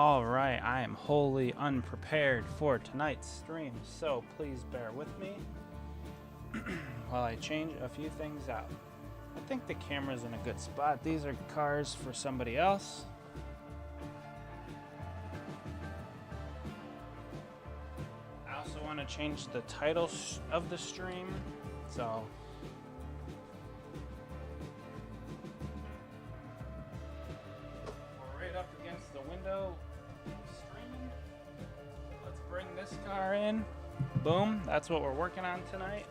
All right, I am wholly unprepared for tonight's stream, so please bear with me while I change a few things out. I think the camera's in a good spot. These are cars for somebody else. I also want to change the title of the stream, so we're right up against the window streaming. Let's bring this car in. Boom, that's what we're working on tonight.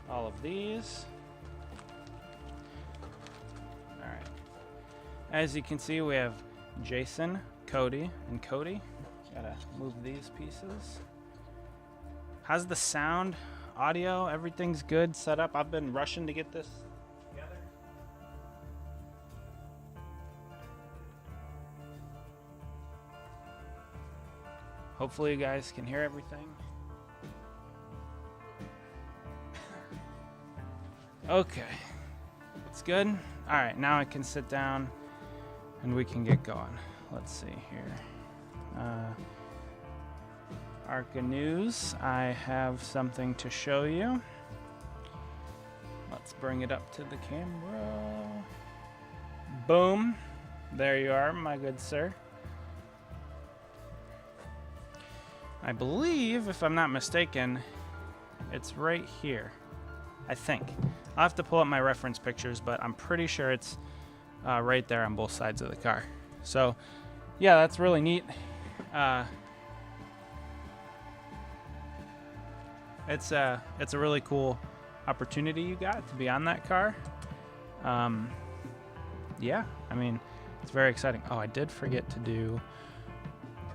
All of these. All right. As you can see, we have Jayson, Cody, and Cody. Gotta move these pieces. How's the sound, audio? Everything's good, set up. I've been rushing to get this together. Hopefully you guys can hear everything. Okay, it's good. All right, now I can sit down and we can get going. Let's see here. ARCA news, I have something to show you. Let's bring it up to the camera. Boom, there you are, my good sir. I believe, if I'm not mistaken, it's right here. I think. I'll have to pull up my reference pictures, but I'm pretty sure it's right there on both sides of the car. So, yeah, that's really neat. It's a really cool opportunity you got to be on that car. Yeah, I mean, it's very exciting. Oh, I did forget to do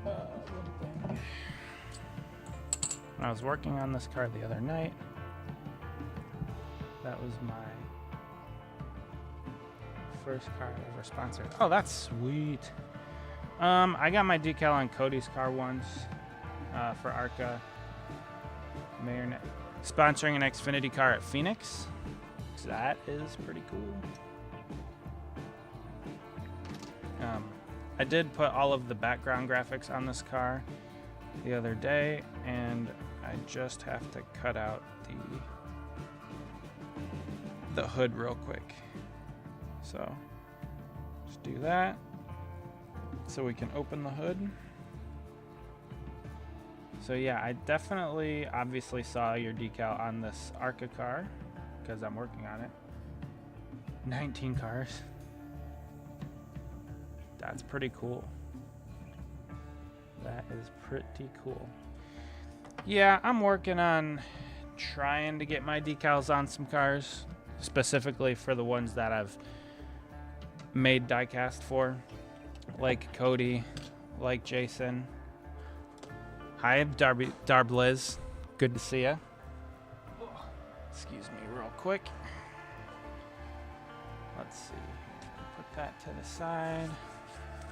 one thing. When I was working on this car the other night, that was my first car I ever sponsored. Oh, that's sweet. I got my decal on Cody's car once for ARCA. Sponsoring an Xfinity car at Phoenix. That is pretty cool. I did put all of the background graphics on this car the other day, and I just have to cut out the hood real quick. So just do that so we can open the hood. So yeah, I definitely obviously saw your decal on this ARCA car because I'm working on it. 19 cars. That's pretty cool. That is pretty cool. Yeah, I'm working on trying to get my decals on some cars, specifically for the ones that I've made diecast for, like Cody, like Jayson. Hi, Darb Liz. Good to see ya. Excuse me real quick. Let's see. Put that to the side.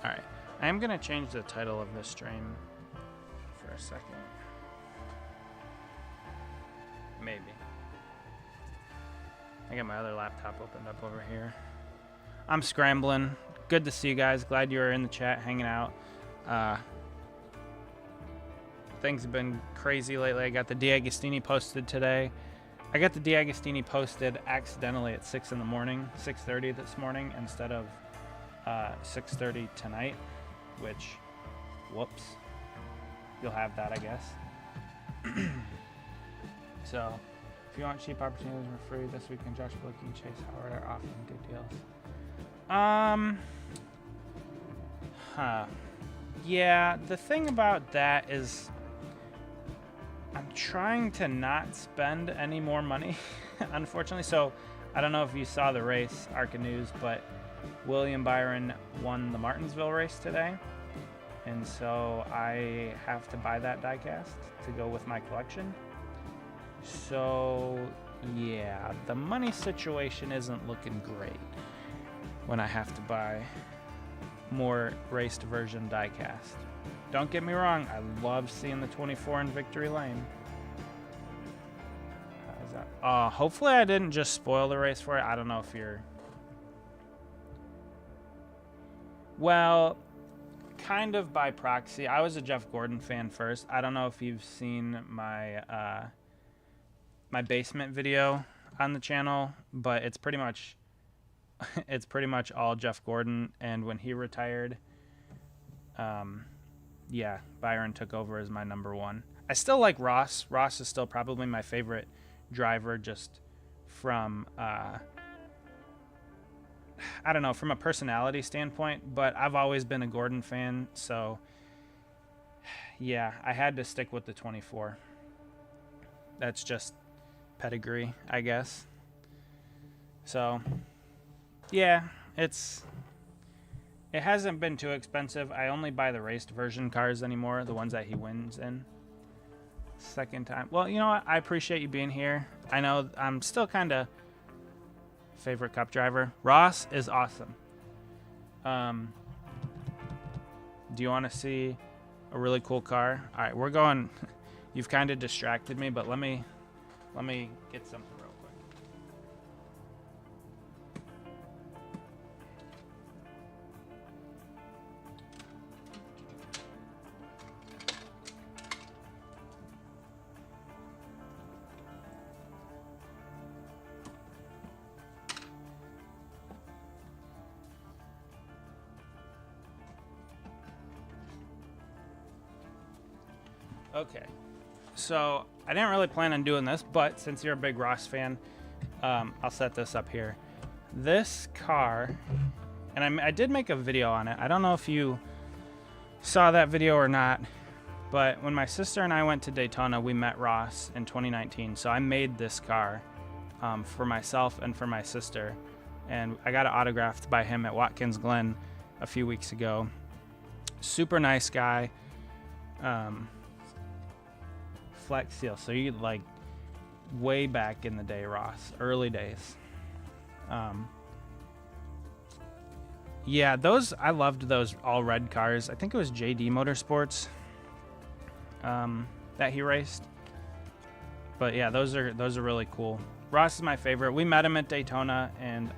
All right. I am going to change the title of this stream for a second. Maybe. I got my other laptop opened up over here. I'm scrambling. Good to see you guys. Glad you were in the chat hanging out. Things have been crazy lately. I got the Diagostini posted today. I got the Diagostini posted accidentally at 6 in the morning, 6:30 this morning instead of 6:30 tonight, which, whoops. You'll have that, I guess. So, if you want cheap opportunities for free this weekend, Josh Blicky, Chase Howard are offering good deals. Yeah, the thing about that is I'm trying to not spend any more money, unfortunately. So, I don't know if you saw the race, ARCA News, but Byron won the Martinsville race today. And so I have to buy that diecast to go with my collection. So, yeah, the money situation isn't looking great when I have to buy more raced version diecast. Don't get me wrong, I love seeing the 24 in Victory Lane. How's that? Hopefully I didn't just spoil the race for you. I don't know if you're... Well, kind of by proxy. I was a Jeff Gordon fan first. I don't know if you've seen my my basement video on the channel, but it's pretty much all Jeff Gordon. And when he retired, yeah, Byron took over as my number one. I still like Ross. Ross is still probably my favorite driver, just from I don't know, from a personality standpoint, but I've always been a Gordon fan, so yeah, I had to stick with the 24. That's just pedigree, I guess. So yeah, it hasn't been too expensive. I only buy the raced version cars anymore, the ones that he wins in. Second time. Well, you know what? I appreciate you being here. I know I'm still kind of favorite cup driver. Ross is awesome. Do you want to see a really cool car? All right, we're going. You've kind of distracted me, but let me get something real quick. Okay, so I didn't really plan on doing this, but since you're a big Ross fan, I'll set this up here. This car, and I did make a video on it. I don't know if you saw that video or not, but when my sister and I went to Daytona, we met Ross in 2019. So I made this car for myself and for my sister, and I got it autographed by him at Watkins Glen a few weeks ago. Super nice guy. Flex seal, so you like way back in the day, Ross, early days. Yeah, I loved those all red cars. I think it was JD Motorsports that he raced. But yeah, those are really cool. Ross is my favorite. We met him at Daytona, and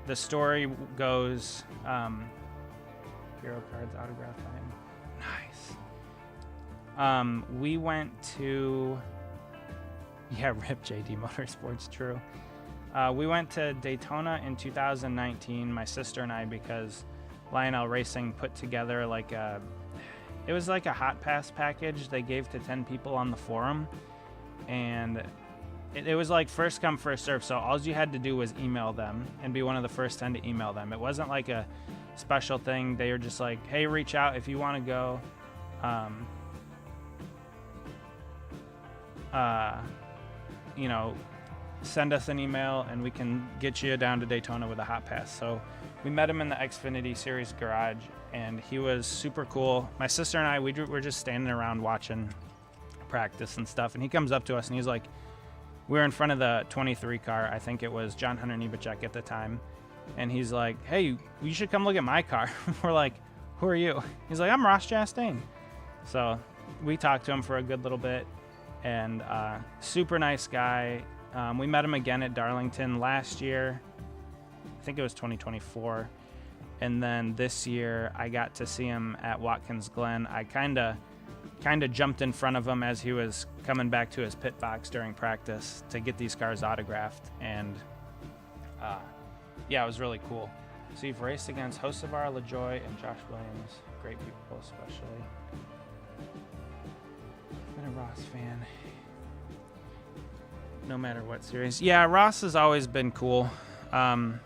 the story goes, Hero cards autographed by him. Nice. We went to, yeah, rip JD Motorsports, true. We went to Daytona in 2019, my sister and I, because Lionel Racing put together it was like a hot pass package they gave to 10 people on the forum, and it was like first come, first serve, so all you had to do was email them and be one of the first 10 to email them. It wasn't like a special thing. They were just like, hey, reach out if you want to go. You know, send us an email and we can get you down to Daytona with a hot pass. So we met him in the Xfinity Series garage, and he was super cool. My sister and I, we were just standing around watching practice and stuff, and he comes up to us and he's like, we were in front of the 23 car. I think it was John Hunter Nebacek at the time. And he's like, hey, you should come look at my car. We're like, who are you? He's like, I'm Ross Chastain. So we talked to him for a good little bit. And super nice guy. We met him again at Darlington last year. I think it was 2024. And then this year I got to see him at Watkins Glen. I kind of jumped in front of him as he was coming back to his pit box during practice to get these cars autographed. And yeah, it was really cool. So you've raced against Hocevar, LaJoy, and Josh Williams. Great people, especially. Been a Ross fan. No matter what series. Yeah, Ross has always been cool. I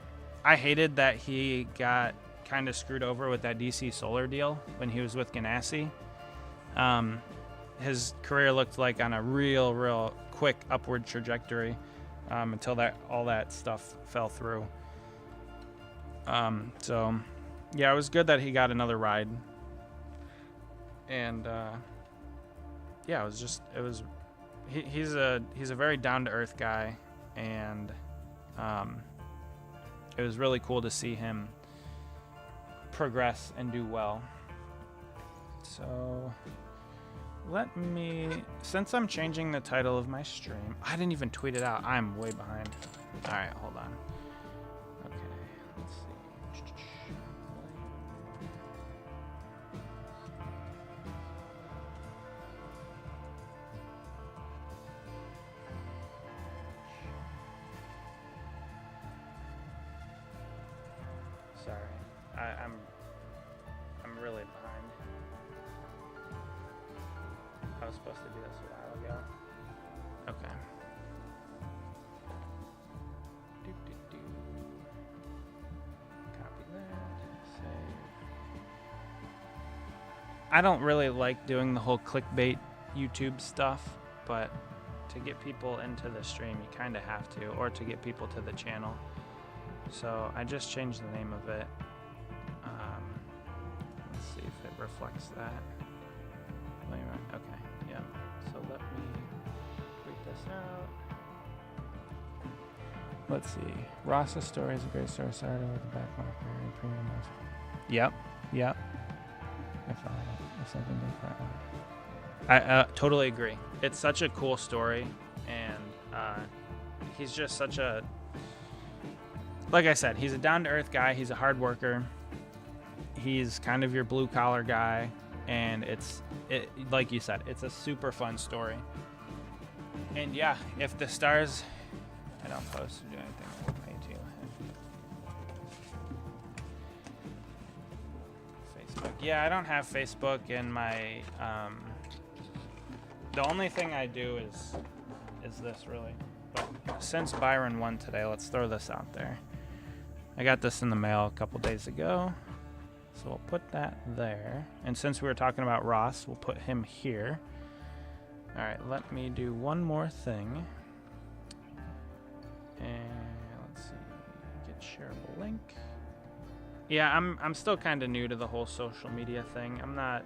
hated that he got kind of screwed over with that DC Solar deal when he was with Ganassi. His career looked like on a real quick upward trajectory until all that stuff fell through. So yeah, it was good that he got another ride. And yeah, he's a very down-to-earth guy, and it was really cool to see him progress and do well. So since I'm changing the title of my stream, I didn't even tweet it out. I'm way behind. All right, hold on. Okay, let's see. I'm really behind. I was supposed to do this a while ago. Okay. Copy that. Save. I don't really like doing the whole clickbait YouTube stuff, but to get people into the stream, you kind of have to, or to get people to the channel. So I just changed the name of it. Let's see if it reflects that. Okay, yeah. So let me tweet this out. Let's see. Ross's story is a great story. Started with the back marker and premium. Yep. If something different. I totally agree. It's such a cool story, and he's just such a, like I said, he's a down-to-earth guy. He's a hard worker. He's kind of your blue-collar guy, and like you said, it's a super fun story. And yeah, if the stars, I don't post or do anything, we'll pay to Facebook. Yeah, I don't have Facebook in my. The only thing I do is this, really. But since Byron won today, let's throw this out there. I got this in the mail a couple days ago, so we'll put that there. And since we were talking about Ross, we'll put him here. All right, let me do one more thing. And let's see, get shareable link. Yeah, I'm still kind of new to the whole social media thing. I'm not.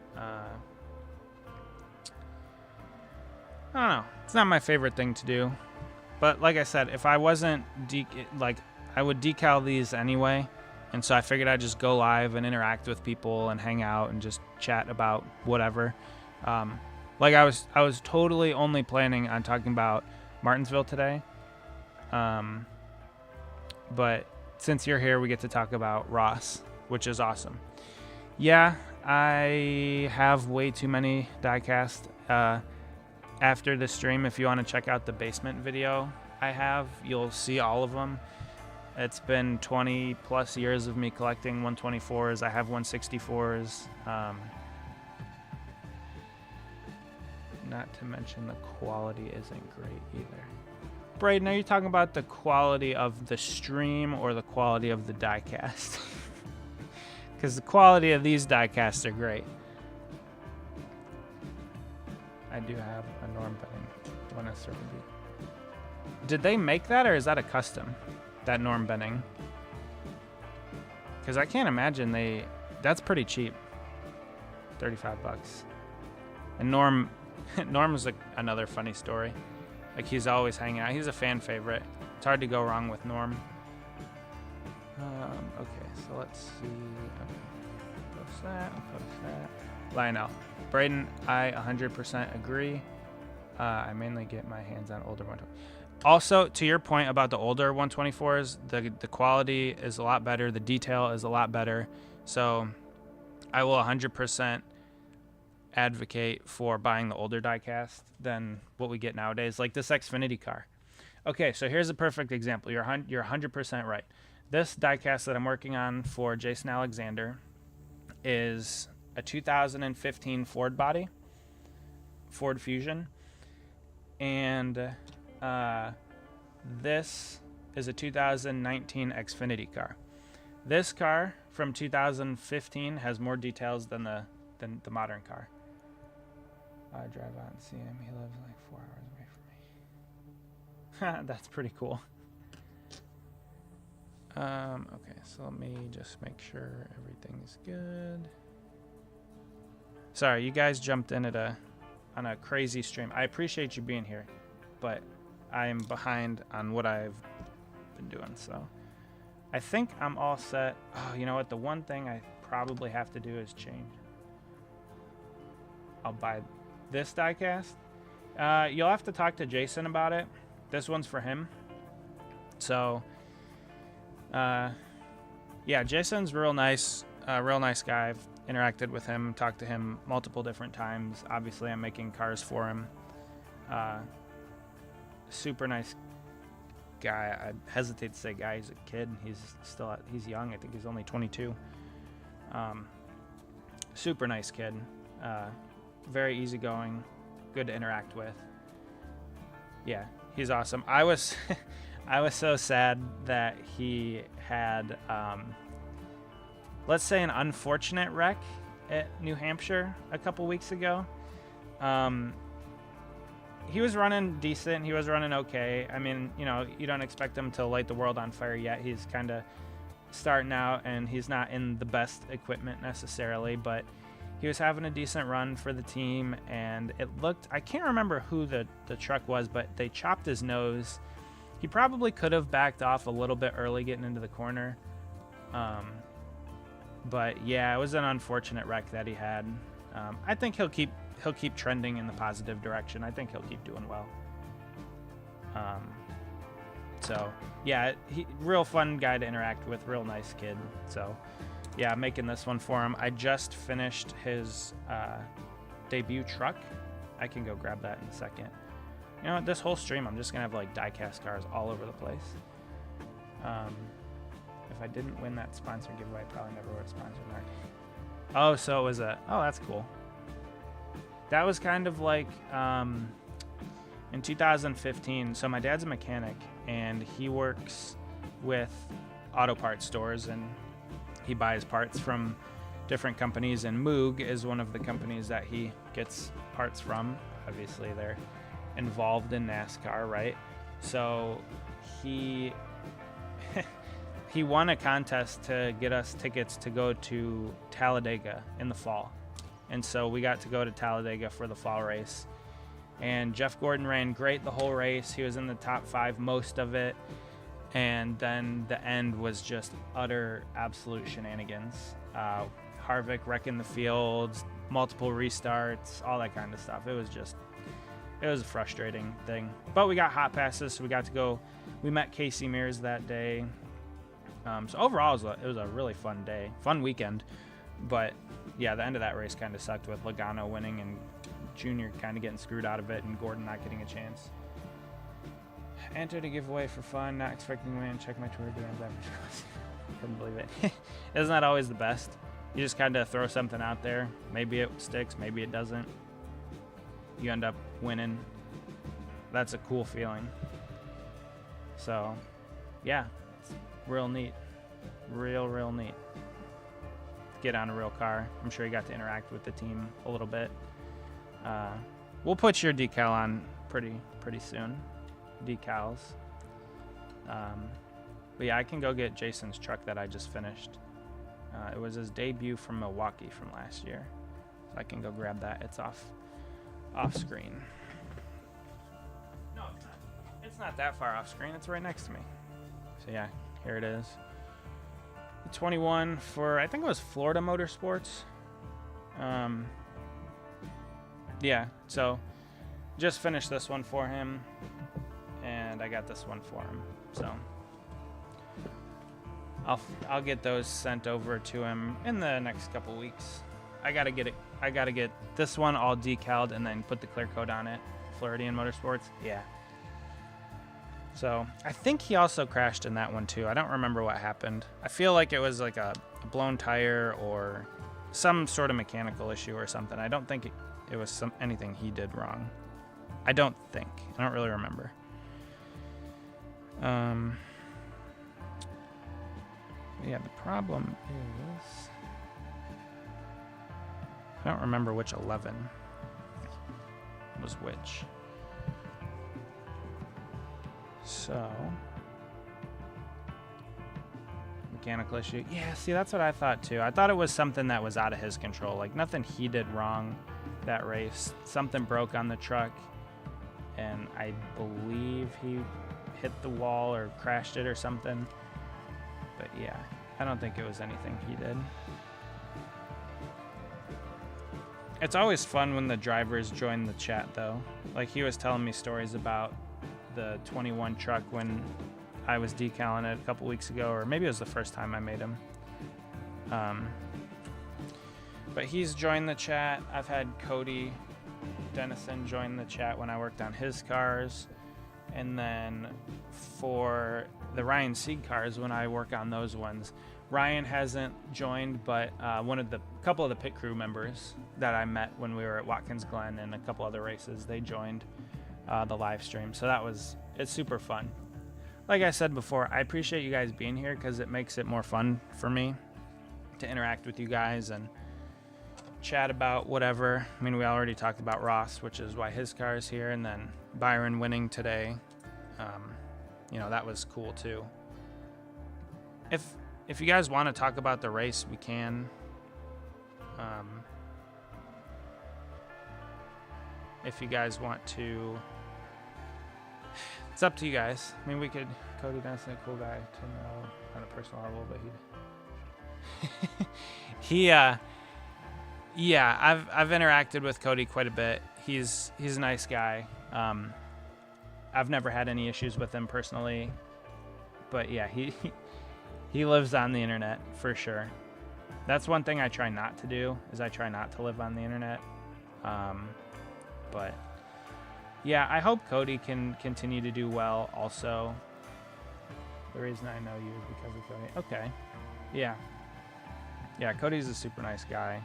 I don't know. It's not my favorite thing to do. But like I said, if I wasn't I would decal these anyway. And so I figured I'd just go live and interact with people and hang out and just chat about whatever. Like I was totally only planning on talking about Martinsville today. But since you're here, we get to talk about Ross, which is awesome. Yeah, I have way too many diecast. After the stream, if you want to check out the basement video I have, you'll see all of them. It's been 20 plus years of me collecting 124s. I have 164s. Not to mention the quality isn't great either. Braden, are you talking about the quality of the stream or the quality of the diecast? Because the quality of these diecasts are great. I do have a Norm Benning 1SRB. Did they make that, or is that a custom? That Norm Benning? Because I can't imagine that's pretty cheap. $35. And Norm's another funny story. Like, he's always hanging out. He's a fan favorite. It's hard to go wrong with Norm. Okay, so let's see. Okay. Post that. Lionel. Braden, I 100% agree. I mainly get my hands on older 120. Also, to your point about the older 124s, the quality is a lot better. The detail is a lot better. So I will 100% advocate for buying the older diecast than what we get nowadays, like this Xfinity car. Okay, so here's a perfect example. You're 100% right. This diecast that I'm working on for Jayson Alexander is a 2015 Ford body, Ford Fusion, and this is a 2019 Xfinity car. This car from 2015 has more details than the modern car. I drive out and see him. He lives like 4 hours away from me. That's pretty cool. Okay, so let me just make sure everything's good. Sorry, you guys jumped in on a crazy stream. I appreciate you being here, but I am behind on what I've been doing, so I think I'm all set. Oh, you know what? The one thing I probably have to do is change. I'll buy this diecast. You'll have to talk to Jayson about it. This one's for him. So, yeah, Jason's real nice guy. I've interacted with him, talked to him multiple different times. Obviously, I'm making cars for him. Super nice guy. I hesitate to say guy. He's a kid. He's young. I think he's only 22. Super nice kid. Very easygoing, good to interact with. Yeah, he's awesome. I was so sad that he had, let's say, an unfortunate wreck at New Hampshire a couple weeks ago. He was running decent. He was running okay. I mean, you know, you don't expect him to light the world on fire yet. He's kind of starting out, and he's not in the best equipment necessarily, but he was having a decent run for the team, and it looked, I can't remember who the truck was, but they chopped his nose. He probably could have backed off a little bit early getting into the corner. But yeah, it was an unfortunate wreck that he had. I think he'll keep trending in the positive direction. I think he'll keep doing well. So yeah, real fun guy to interact with, real nice kid. So yeah, I'm making this one for him. I just finished his debut truck. I can go grab that in a second. You know what, this whole stream I'm just gonna have like diecast cars all over the place. If I didn't win that sponsor giveaway, I probably never would have sponsored Mark. Oh, so it was oh, that's cool. That was kind of like in 2015. So my dad's a mechanic, and he works with auto parts stores, and he buys parts from different companies, and Moog is one of the companies that he gets parts from. Obviously, they're involved in NASCAR, right? So he won a contest to get us tickets to go to Talladega in the fall. And so we got to go to Talladega for the fall race. And Jeff Gordon ran great the whole race. He was in the top 5 most of it. And then the end was just utter, absolute shenanigans. Harvick wrecking the fields, multiple restarts, all that kind of stuff. It was a frustrating thing. But we got hot passes, so we got to go. We met Casey Mears that day. So overall, it was a really fun weekend. But yeah, the end of that race kind of sucked with Logano winning and Junior kind of getting screwed out of it and Gordon not getting a chance. Entered a giveaway for fun, not expecting to win. Check my Twitter. Couldn't believe it. Isn't that always the best? You just kind of throw something out there. Maybe it sticks, maybe it doesn't. You end up winning. That's a cool feeling. So, yeah, it's real neat. Real neat. Get on a real car. I'm sure you got to interact with the team a little bit. We'll put your decal on pretty soon. Decals. But yeah, I can go get Jason's truck that I just finished. It was his debut from Milwaukee from last year. So I can go grab that. It's off screen. No, it's not. It's not that far off screen. It's right next to me. So yeah, here it is. 21 for, I think it was Florida Motorsports. Yeah, so just finished this one for him, and I got this one for him. So I'll get those sent over to him in the next couple weeks. I gotta get this one all decaled and then put the clear coat on it. Floridian Motorsports, yeah. So I think he also crashed in that one too. I don't remember what happened. I feel like it was like a blown tire or some sort of mechanical issue or something. I don't think it was anything he did wrong. I don't really remember. Yeah, the problem is I don't remember which 11 was which. So, mechanical issue. Yeah, see, that's what I thought too. I thought it was something that was out of his control. Like nothing he did wrong that race. Something broke on the truck, and I believe he hit the wall or crashed it or something. But yeah, I don't think it was anything he did. It's always fun when the drivers join the chat though. Like he was telling me stories about the 21 truck when I was decaling it a couple weeks ago, or maybe it was the first time I made him. But he's joined the chat. I've had Cody Dennison join the chat when I worked on his cars. And then for the Ryan Sieg cars, when I work on those ones, Ryan hasn't joined, but couple of the pit crew members that I met when we were at Watkins Glen and a couple other races, they joined the live stream. So it's super fun. Like I said before, I appreciate you guys being here because it makes it more fun for me to interact with you guys and chat about whatever. I mean, we already talked about Ross, which is why his car is here, and then Byron winning today. That was cool too. If you guys want to talk about the race, we can. If you guys want to, it's up to you guys. I mean, Cody Denson, a cool guy to know on a personal level, but I've interacted with Cody quite a bit. He's a nice guy. I've never had any issues with him personally, but yeah, he lives on the internet for sure. That's one thing I try not to do, is I try not to live on the internet. But yeah, I hope Cody can continue to do well also. The reason I know you is because of Cody. Okay. Yeah. Yeah, Cody's a super nice guy.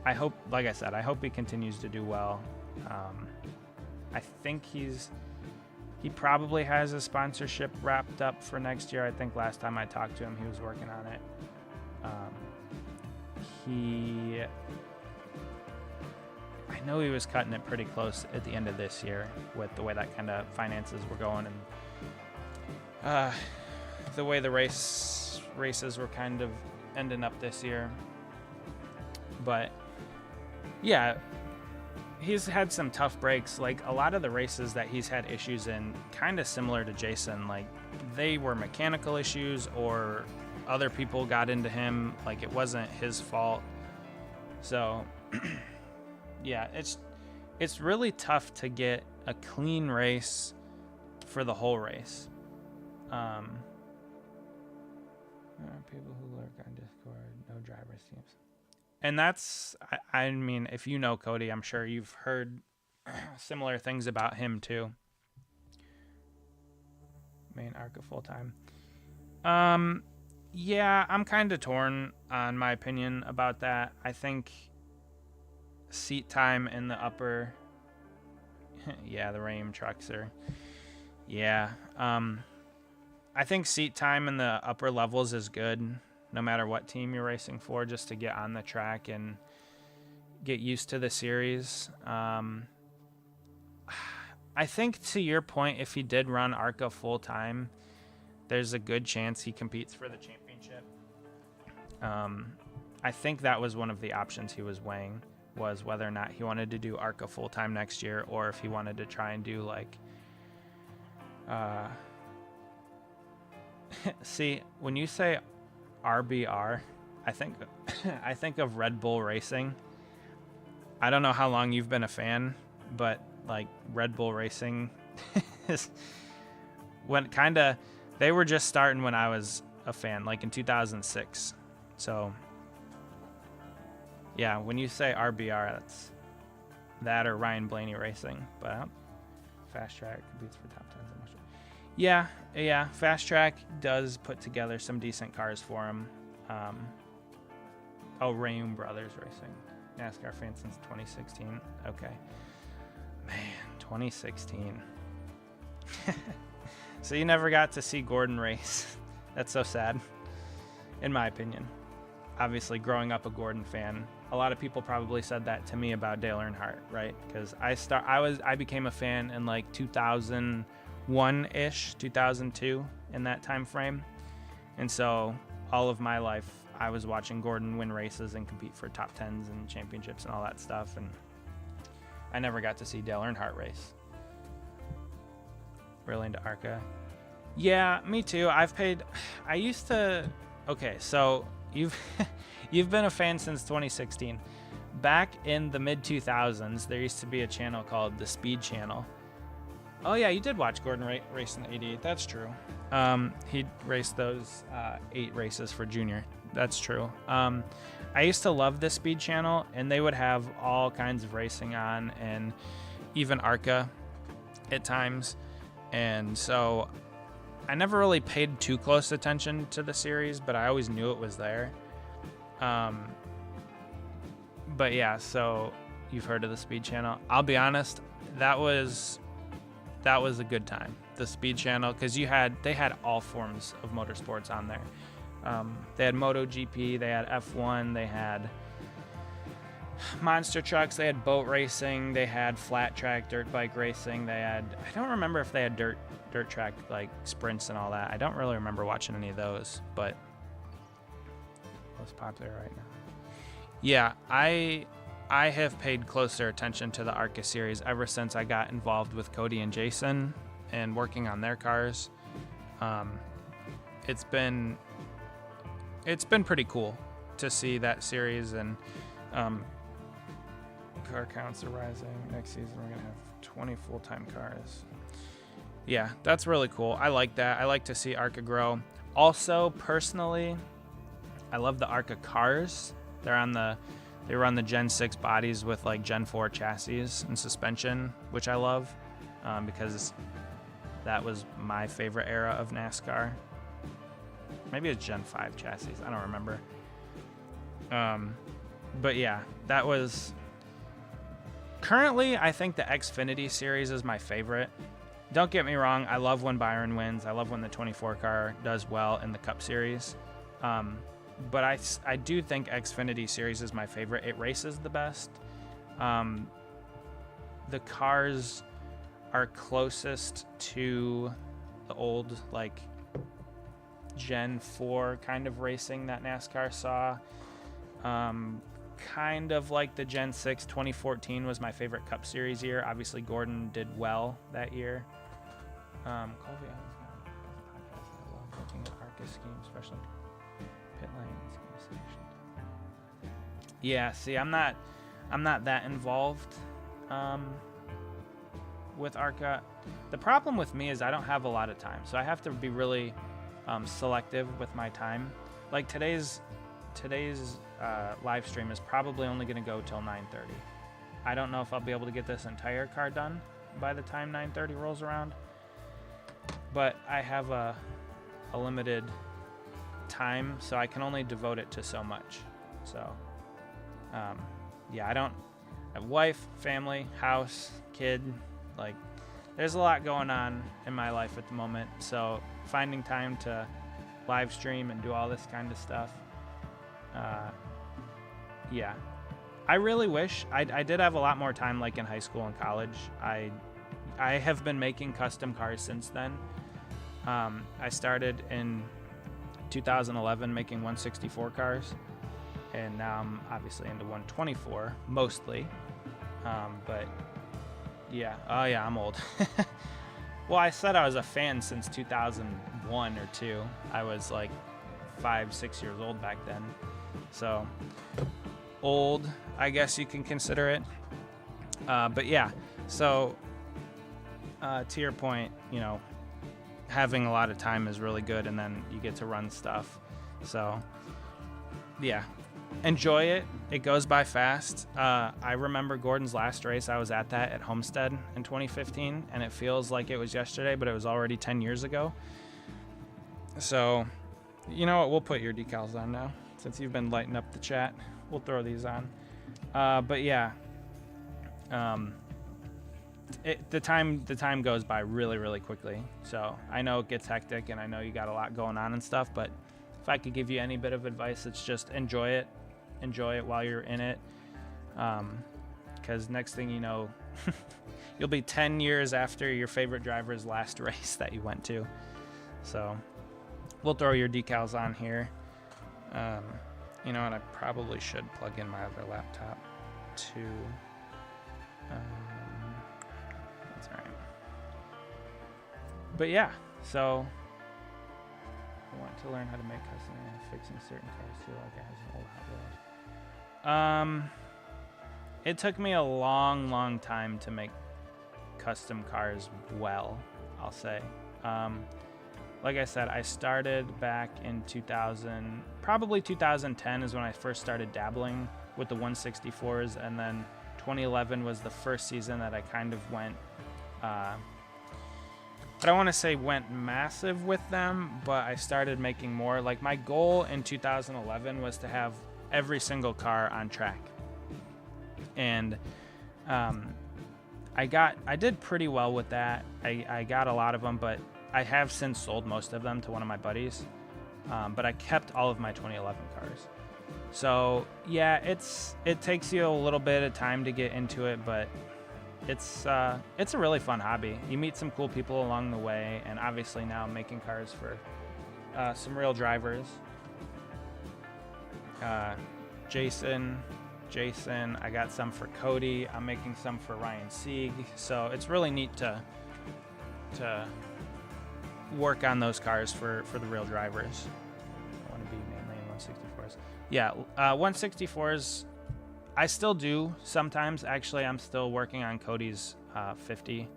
I hope, like I said, I hope he continues to do well. I think he probably has a sponsorship wrapped up for next year. I think last time I talked to him, he was working on it. I know he was cutting it pretty close at the end of this year with the way that kind of finances were going and the way the races were kind of ending up this year. But yeah, he's had some tough breaks. Like a lot of the races that he's had issues in, kind of similar to Jayson, like they were mechanical issues or other people got into him. Like it wasn't his fault. So yeah, it's really tough to get a clean race for the whole race. People who lurk on Discord, no drivers teams. And that's, I mean, if you know Cody, I'm sure you've heard similar things about him too. Main ARCA full-time. Yeah, I'm kind of torn on my opinion about that. I think seat time in the upper, yeah, the Ram trucks are, yeah. I think seat time in the upper levels is good, no matter what team you're racing for, just to get on the track and get used to the series. I think to your point, if he did run ARCA full time, there's a good chance he competes for the championship. I think that was one of the options he was weighing, was whether or not he wanted to do ARCA full time next year, or if he wanted to try and do like, see, when you say RBR, I think of Red Bull Racing. I don't know how long you've been a fan, but like Red Bull Racing is when they were just starting when I was a fan, like in 2006. So yeah, when you say RBR, that's that or Ryan Blaney Racing. But Fast Track competes for top 10s. Yeah, Fast Track does put together some decent cars for him. Rayum Brothers Racing, NASCAR fan since 2016. Okay, man, 2016. So you never got to see Gordon race. That's so sad, in my opinion. Obviously, growing up a Gordon fan, a lot of people probably said that to me about Dale Earnhardt, right? Because I became a fan in like 2001-ish, 2002, in that time frame. And so all of my life, I was watching Gordon win races and compete for top 10s and championships and all that stuff. And I never got to see Dale Earnhardt race. Really into ARCA. Yeah, me too. Okay, so you've been a fan since 2016. Back in the mid 2000s, there used to be a channel called the Speed Channel. Oh yeah, you did watch Gordon race in the 88. That's true. He raced those 8 races for junior. That's true. I used to love the Speed Channel, and they would have all kinds of racing on, and even ARCA at times. And so I never really paid too close attention to the series, but I always knew it was there. But yeah, so you've heard of the Speed Channel. I'll be honest, that was a good time. The Speed Channel, because they had all forms of motorsports on there. They had MotoGP, they had F1, they had monster trucks, they had boat racing, they had flat track dirt bike racing, they had, I don't remember if they had dirt track like sprints and all that. I don't really remember watching any of those, but most popular right now. Yeah, I have paid closer attention to the ARCA series ever since I got involved with Cody and Jayson and working on their cars. It's been pretty cool to see that series, and car counts are rising. Next season we're gonna have 20 full-time cars. Yeah, that's really cool. I like that. I like to see ARCA grow. Also, personally, I love the ARCA cars. They run the Gen 6 bodies with like Gen 4 chassis and suspension, which I love because that was my favorite era of NASCAR. Maybe it's Gen 5 chassis. I don't remember. But yeah, that was... Currently, I think the Xfinity series is my favorite. Don't get me wrong. I love when Byron wins. I love when the 24 car does well in the Cup Series. But I do think Xfinity series is my favorite. It races the best. The cars are closest to the old, like, Gen 4 kind of racing that NASCAR saw. Kind of like the Gen 6 2014 was my favorite Cup Series year. Obviously, Gordon did well that year. Colby, I love looking at ARCA schemes, especially pit lane. Yeah, see, I'm not that involved with ARCA. The problem with me is I don't have a lot of time, so I have to be really selective with my time. Like today's live stream is probably only going to go till 9:30. I don't know if I'll be able to get this entire car done by the time 9:30 rolls around, but I have a limited time, so I can only devote it to so much. So yeah, I have wife, family, house, kid, like there's a lot going on in my life at the moment, so finding time to live stream and do all this kind of stuff, yeah, I really wish I did have a lot more time, like in high school and college. I have been making custom cars since then. I started in 2011 making 164 cars, and now I'm obviously into 124 mostly, but yeah, oh yeah, I'm old. Well, I said I was a fan since 2001 or 2. I was like 5-6 years old back then, so old, I guess you can consider it. But yeah, so to your point, you know, having a lot of time is really good, and then you get to run stuff. So yeah, enjoy it. It goes by fast. I remember Gordon's last race. I was at that at Homestead in 2015, and it feels like it was yesterday, but it was already 10 years ago. So, you know what? We'll put your decals on now, since you've been lighting up the chat. We'll throw these on. But yeah, the time goes by really, really quickly. So I know it gets hectic, and I know you got a lot going on and stuff, but if I could give you any bit of advice, it's just enjoy it while you're in it, because next thing you know, you'll be 10 years after your favorite driver's last race that you went to. So we'll throw your decals on here. You know, and I probably should plug in my other laptop too. That's all right. But yeah, so I want to learn how to make custom and fixing certain cars too, like I was an old Hot Wheels. It took me a long time to make custom cars well, I'll say. Like I said, I started back in 2000, probably 2010 is when I first started dabbling with the 164s, and then 2011 was the first season that I kind of went I don't want to say went massive with them, but I started making more. Like my goal in 2011 was to have every single car on track. And I did pretty well with that. I got a lot of them, but I have since sold most of them to one of my buddies. But I kept all of my 2011 cars. So yeah, it takes you a little bit of time to get into it, but it's a really fun hobby. You meet some cool people along the way, and obviously now I'm making cars for some real drivers. Jayson, I got some for Cody. I'm making some for Ryan Sieg. So it's really neat to work on those cars for the real drivers. I want to be mainly in 164s. Yeah, 164s. I still do sometimes. Actually, I'm still working on Cody's 50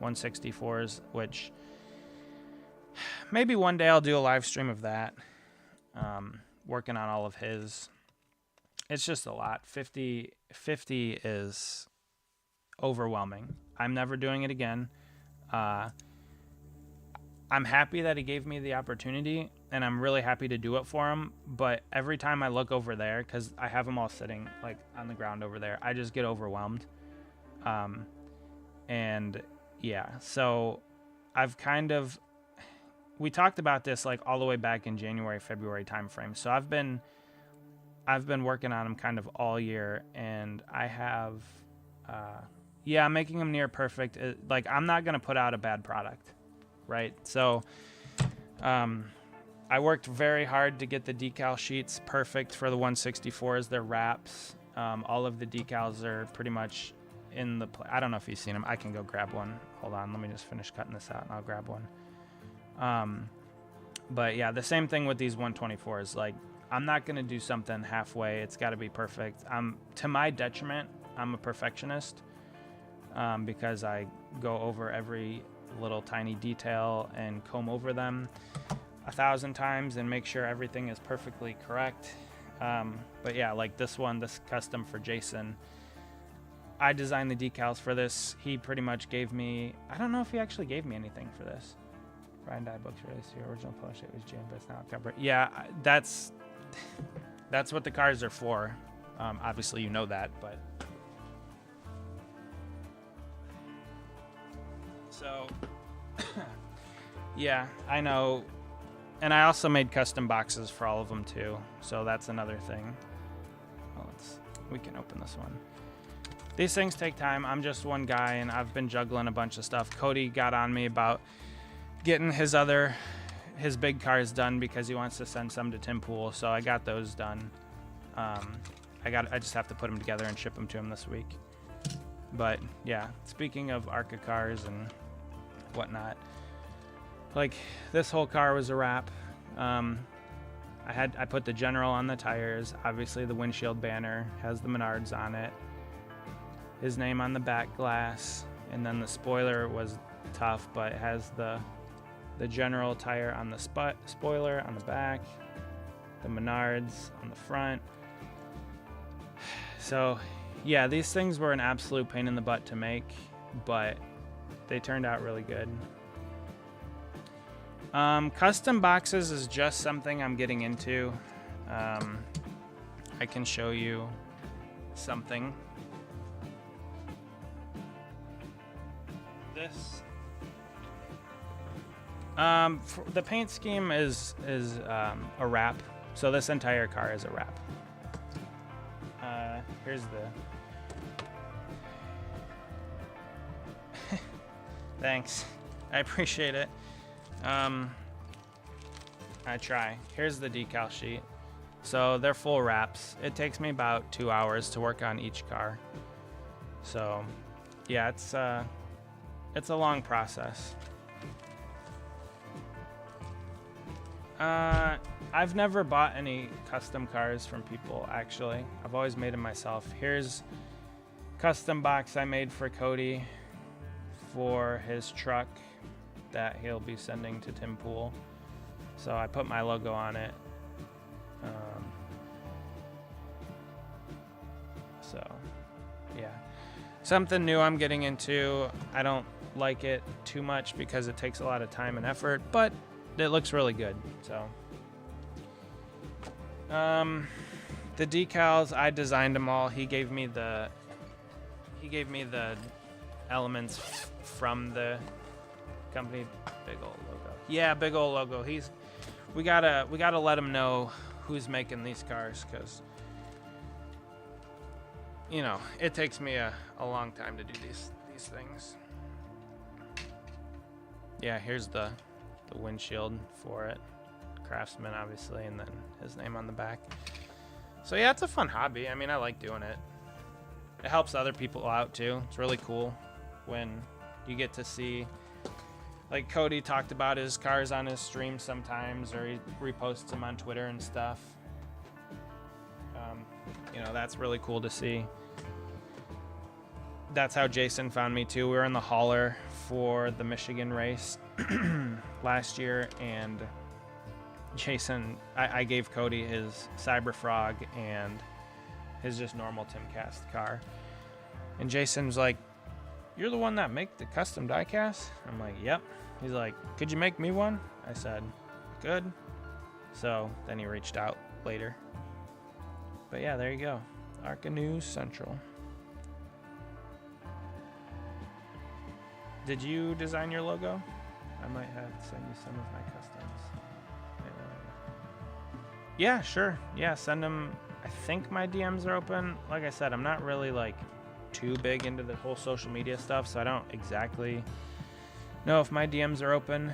164s, which maybe one day I'll do a live stream of that. Working on all of his. It's just a lot. 50 is overwhelming. I'm never doing it again. I'm happy that he gave me the opportunity, and I'm really happy to do it for him. But every time I look over there, because I have them all sitting like on the ground over there, I just get overwhelmed. And yeah, so we talked about this like all the way back in January, February timeframe. So I've been working on them kind of all year, and I have, I'm making them near perfect. Like I'm not going to put out a bad product. Right. So, I worked very hard to get the decal sheets perfect for the 164s. They're wraps. All of the decals are pretty much in the, I don't know if you've seen them. I can go grab one. Hold on. Let me just finish cutting this out and I'll grab one. But yeah, the same thing with these 124s. Like I'm not going to do something halfway. It's got to be perfect. To my detriment, I'm a perfectionist, because I go over every little tiny detail and comb over them 1,000 times and make sure everything is perfectly correct. But yeah, like this custom for Jayson, I designed the decals for this. He pretty much gave me, I don't know if he actually gave me anything for this. Brian Dye books released the original published, it was June, but it's now October. Yeah, that's what the cars are for. Obviously you know that, but so, yeah, I know. And I also made custom boxes for all of them too. So that's another thing. Well, we can open this one. These things take time. I'm just one guy and I've been juggling a bunch of stuff. Cody got on me about getting his big cars done because he wants to send some to Tim Pool. So I got those done. I just have to put them together and ship them to him this week. But yeah, speaking of ARCA cars and whatnot, like this whole car was a wrap. I put the General on the tires. Obviously the windshield banner has the Menards on it, his name on the back glass, and then the spoiler was tough, but it has the General tire on the spoiler on the back, the Menards on the front. So yeah, these things were an absolute pain in the butt to make, but they turned out really good. Custom boxes is just something I'm getting into. I can show you something. This. The paint scheme is a wrap. So this entire car is a wrap. Here's the... Thanks. I appreciate it. I try. Here's the decal sheet. So they're full wraps. It takes me about 2 hours to work on each car. So yeah, it's a long process. I've never bought any custom cars from people, actually. I've always made them myself. Here's custom box I made for Cody for his truck that he'll be sending to Tim Pool. So I put my logo on it. So yeah, something new I'm getting into. I don't like it too much because it takes a lot of time and effort, but it looks really good. So the decals, I designed them all. He gave me the elements from the company. Big old logo. Yeah, big old logo. We gotta let him know who's making these cars, because you know it takes me a long time to do these things. Yeah, here's the windshield for it. Craftsman, obviously, and then his name on the back. So yeah, it's a fun hobby. I mean, I like doing it. It helps other people out too. It's really cool when you get to see, like Cody talked about his cars on his stream sometimes, or he reposts them on Twitter and stuff. You know, that's really cool to see. That's how Jayson found me too. We were in the hauler for the Michigan race last year, and Jayson, I gave Cody his Cyberfrog and his just normal Timcast car. And Jason's like, "You're the one that make the custom diecast?" I'm like, "Yep." He's like, "Could you make me one?" I said, "Good." So then he reached out later. But yeah, there you go. ARCA News Central. Did you design your logo? I might have to send you some of my customs. Yeah, sure. Yeah, send them. I think my DMs are open. Like I said, I'm not really like too big into the whole social media stuff, so I don't exactly know if my DMs are open.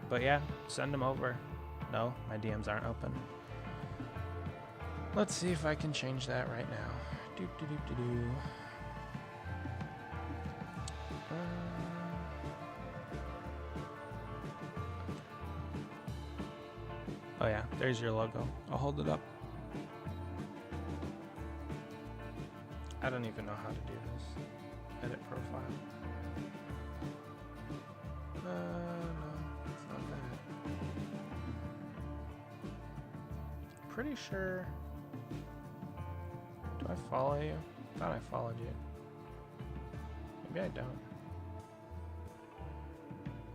But yeah, send them over. No, my DMs aren't open. Let's see if I can change that right now. Oh yeah, there's your logo. I'll hold it up. I don't even know how to do this. Edit profile. No, it's not that. Pretty sure. Do I follow you? I thought I followed you. Maybe I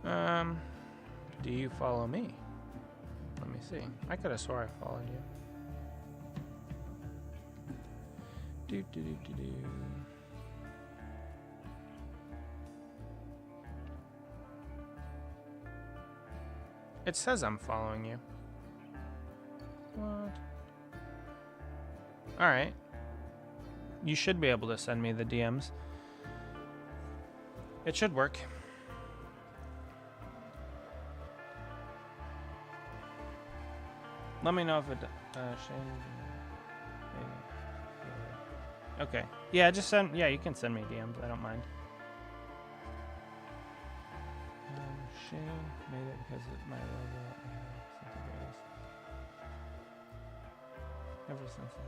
don't. Do you follow me? Let me see. I could have swore I followed you. Do. It says I'm following you. What? Alright. You should be able to send me the DMs. It should work. Let me know if it. Okay. Yeah, just send. Yeah, you can send me DMs. I don't mind. Shane made it because it's my logo. Ever since then.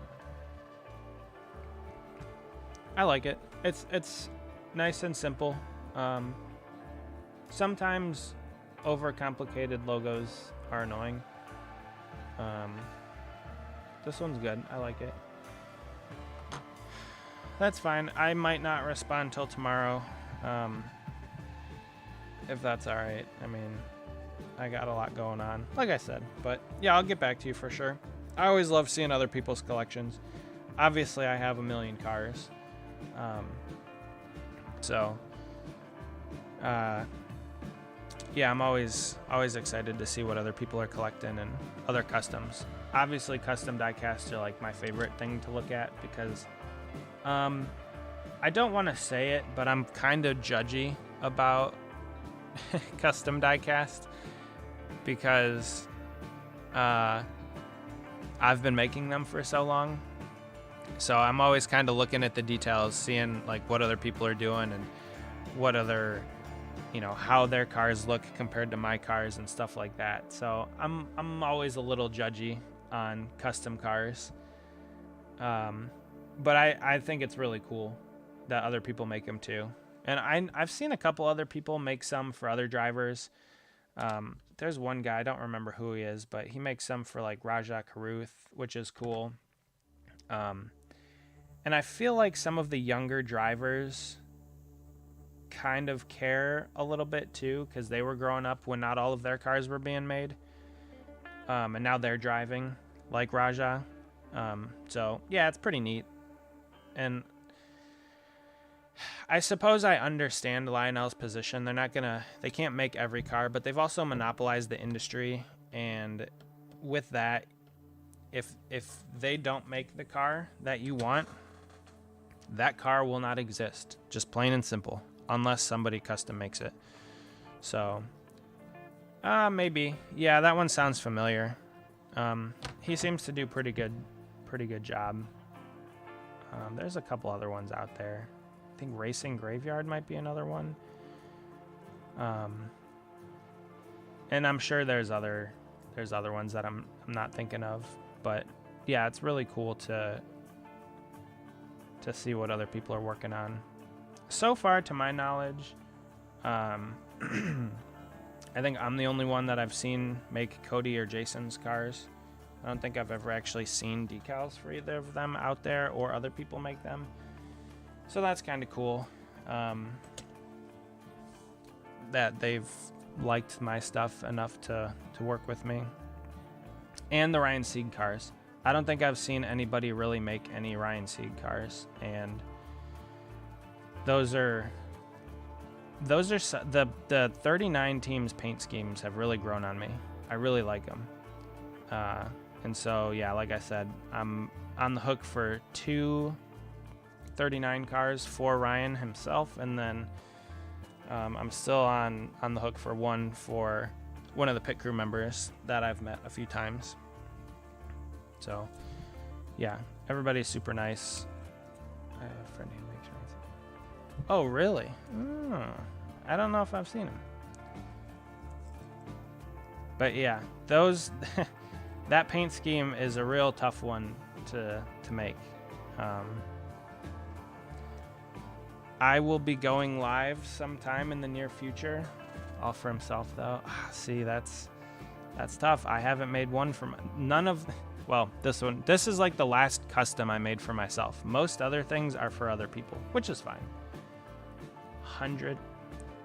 I like it. It's nice and simple. Sometimes overcomplicated logos are annoying. This one's good. I like it. That's fine. I might not respond till tomorrow. If that's alright. I mean, I got a lot going on, like I said. But yeah, I'll get back to you for sure. I always love seeing other people's collections. Obviously, I have a million cars. Yeah, I'm always excited to see what other people are collecting and other customs. Obviously, custom diecasts are like my favorite thing to look at because I don't want to say it, but I'm kind of judgy about custom diecast because I've been making them for so long. So I'm always kind of looking at the details, seeing like what other people are doing and what other, you know, how their cars look compared to my cars and stuff like that. So I'm always a little judgy on custom cars. But I think it's really cool that other people make them too. And I've seen a couple other people make some for other drivers. There's one guy, I don't remember who he is, but he makes some for like Raja Karuth, which is cool. And And I feel like some of the younger drivers kind of care a little bit too, because they were growing up when not all of their cars were being made. And now they're driving like Raja. So yeah, it's pretty neat. And I suppose I understand Lionel's position. They can't make every car, but they've also monopolized the industry. And with that, if they don't make the car that you want, that car will not exist. Just plain and simple, unless somebody custom makes it. So, maybe. Yeah, that one sounds familiar. He seems to do pretty good job. There's a couple other ones out there. I think Racing Graveyard might be another one. And I'm sure there's other ones that I'm not thinking of. But yeah, it's really cool to see what other people are working on. So far, to my knowledge, I think I'm the only one that I've seen make Cody or Jayson's cars. I don't think I've ever actually seen decals for either of them out there or other people make them. So that's kind of cool, that they've liked my stuff enough to work with me. And the Ryan Sieg cars. I don't think I've seen anybody really make any Ryan Sieg cars, and those are the 39 teams paint schemes have really grown on me. I really like them. And so, yeah, like I said, I'm on the hook for 2 39 cars for Ryan himself, and then I'm still on the hook for one of the pit crew members that I've met a few times. So, yeah, everybody's super nice. I have a friend who makes Ryan Sieg. Oh, really? I don't know if I've seen him. But yeah, that paint scheme is a real tough one to make. I will be going live sometime in the near future. All for himself, though. See, that's tough. I haven't made one for this one. This is like the last custom I made for myself. Most other things are for other people, which is fine. 100.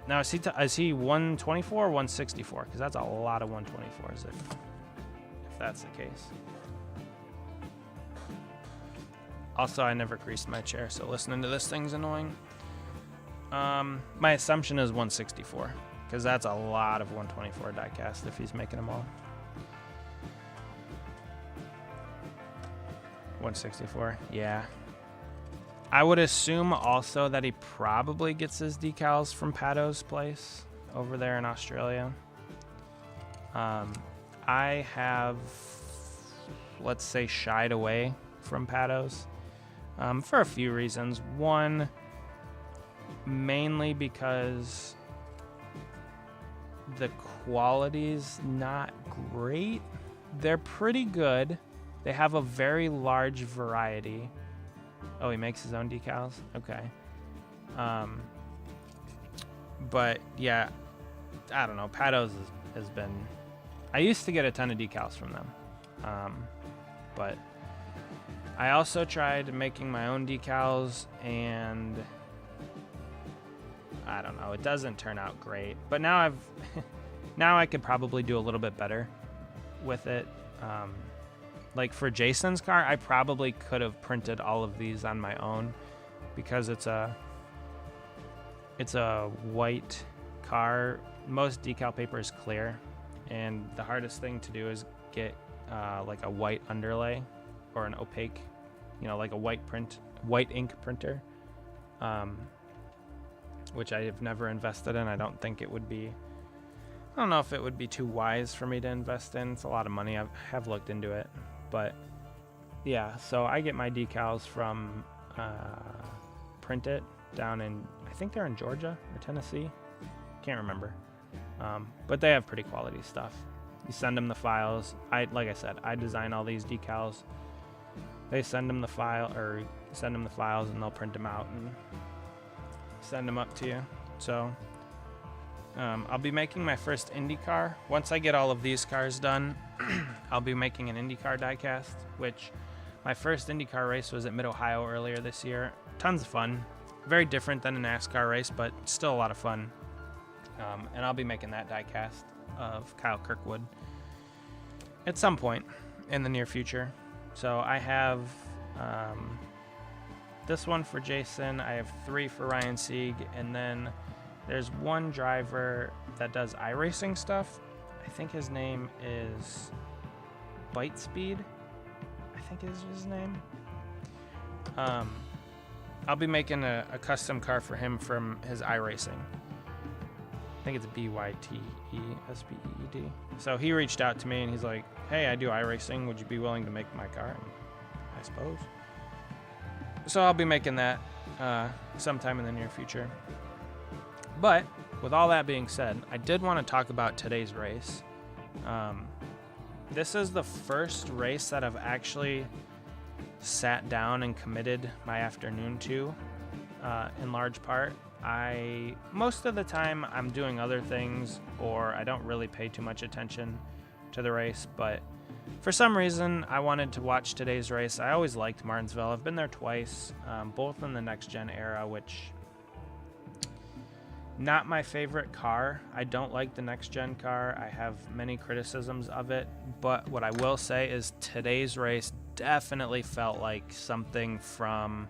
Now, is he 124 or 164? Because that's a lot of 124s if that's the case. Also, I never greased my chair, so listening to this thing's annoying. My assumption is 164, because that's a lot of 124 diecast if he's making them all. 164, yeah. I would assume also that he probably gets his decals from Pato's place over there in Australia. I have, let's say, shied away from Pato's for a few reasons. One, mainly because the quality's not great. They're pretty good. They have a very large variety. Oh, he makes his own decals? Okay. But yeah, I don't know. Pato's has been... I used to get a ton of decals from them. But I also tried making my own decals, and I don't know. It doesn't turn out great. But now now I could probably do a little bit better with it. Like for Jayson's car, I probably could have printed all of these on my own, because it's a white car. Most decal paper is clear, and the hardest thing to do is get like a white underlay or an opaque, like a white ink printer, which I have never invested in. I don't know if it would be too wise for me to invest in. It's a lot of money. I have looked into it. But yeah, so I get my decals from Print It down in, I think they're in Georgia or Tennessee. Can't remember. But they have pretty quality stuff. You send them the files. Like I said, I design all these decals. They send them the files, and they'll print them out and send them up to you. So I'll be making my first IndyCar. Once I get all of these cars done, I'll be making an IndyCar diecast, which My first IndyCar race was at Mid-Ohio earlier this year. Tons of fun. Very different than a NASCAR race, but still a lot of fun. And I'll be making that diecast of Kyle Kirkwood at some point in the near future. So I have this one for Jayson. I have 3 for Ryan Sieg, and then there's one driver that does iRacing stuff. I think his name is Bite Speed. I think is his name. I'll be making a custom car for him from his iRacing. I think it's BYTESPEED. So he reached out to me and he's like, hey, I do iRacing. Would you be willing to make my car? And I suppose. So I'll be making that sometime in the near future. But with all that being said, I did want to talk about today's race. This is the first race that I've actually sat down and committed my afternoon to, in large part. Most of the time I'm doing other things, or I don't really pay too much attention to the race, but for some reason I wanted to watch today's race. I always liked Martinsville. I've been there twice, both in the next gen era, which not my favorite car. I don't like the next gen car. I have many criticisms of it, but what I will say is today's race definitely felt like something from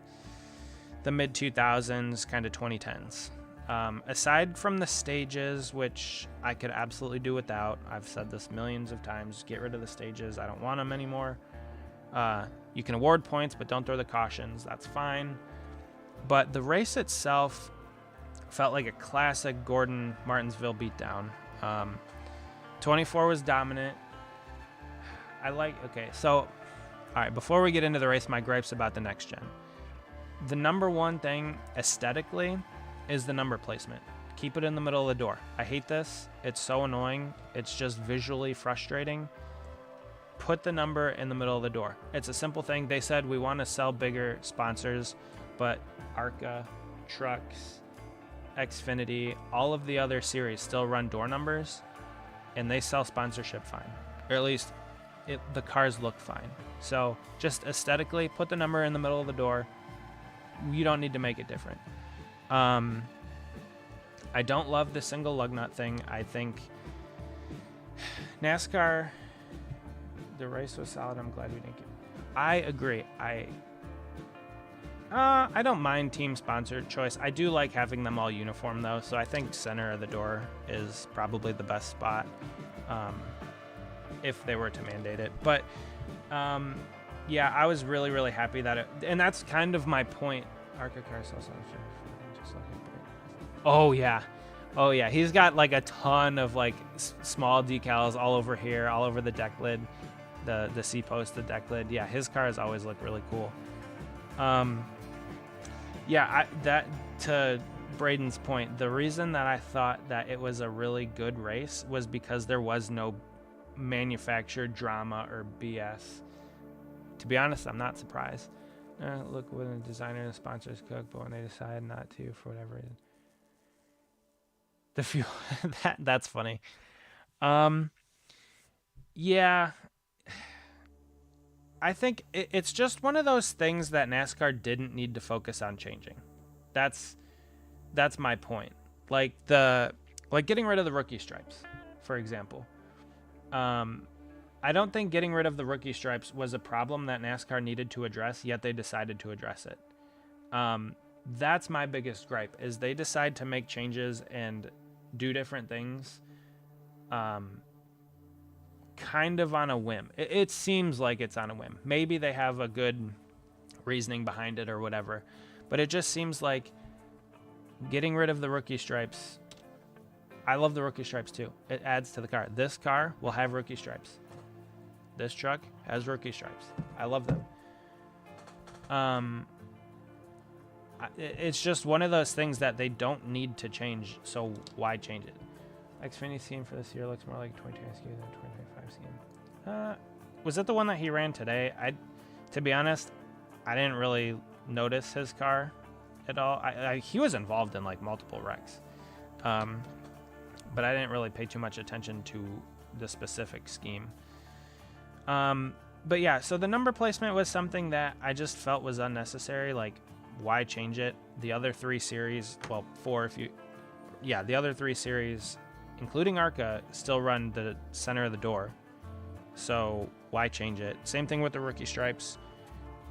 the mid 2000s, kind of 2010s. Aside from the stages, which I could absolutely do without. I've said this millions of times, get rid of the stages. I don't want them anymore. You can award points, but don't throw the cautions. That's fine. But the race itself felt like a classic Gordon Martinsville beatdown. 24 was dominant. Okay, so, all right, before we get into the race, my gripes about the next gen. The number one thing aesthetically is the number placement. Keep it in the middle of the door. I hate this. It's so annoying. It's just visually frustrating. Put the number in the middle of the door. It's a simple thing. They said we want to sell bigger sponsors, but ARCA, Trucks, Xfinity, all of the other series still run door numbers, and they sell sponsorship fine, or at least the cars look fine. So just aesthetically, put the number in the middle of the door. You don't need to make it different. I don't love the single lug nut thing. I think NASCAR, the race was solid. I'm glad we didn't get. I agree. I don't mind team sponsored choice. I do like having them all uniform though, so I think center of the door is probably the best spot if they were to mandate it. But yeah, I was really, really happy that and that's kind of my point. ARCA cars also just like oh yeah, he's got like a ton of like small decals all over here, all over the deck lid, the C post, the deck lid. Yeah, his cars always look really cool. Yeah, that to Braden's point, the reason that I thought that it was a really good race was because there was no manufactured drama or BS. To be honest, I'm not surprised. Look, when the designer and the sponsors cook, but when they decide not to, for whatever reason. The fuel, that's funny. Yeah, I think it's just one of those things that NASCAR didn't need to focus on changing. That's my point. Like getting rid of the rookie stripes, for example. I don't think getting rid of the rookie stripes was a problem that NASCAR needed to address, yet they decided to address it. That's my biggest gripe, is they decide to make changes and do different things kind of on a whim. It seems like it's on a whim. Maybe they have a good reasoning behind it or whatever, but it just seems like getting rid of the rookie stripes. I love the rookie stripes too. It adds to the car. This car will have rookie stripes. This truck has rookie stripes. I love them. It's just one of those things that they don't need to change, so why change it? Xfinity scheme for this year looks more like a 2020 scheme than a 2025 scheme. Was it the one that he ran today? To be honest, I didn't really notice his car at all. He was involved in like multiple wrecks, but I didn't really pay too much attention to the specific scheme. But yeah, so the number placement was something that I just felt was unnecessary. Like, why change it? The other 3 series, well, 4 if you, yeah, the other 3 series, including ARCA, still run the center of the door. So why change it? Same thing with the rookie stripes.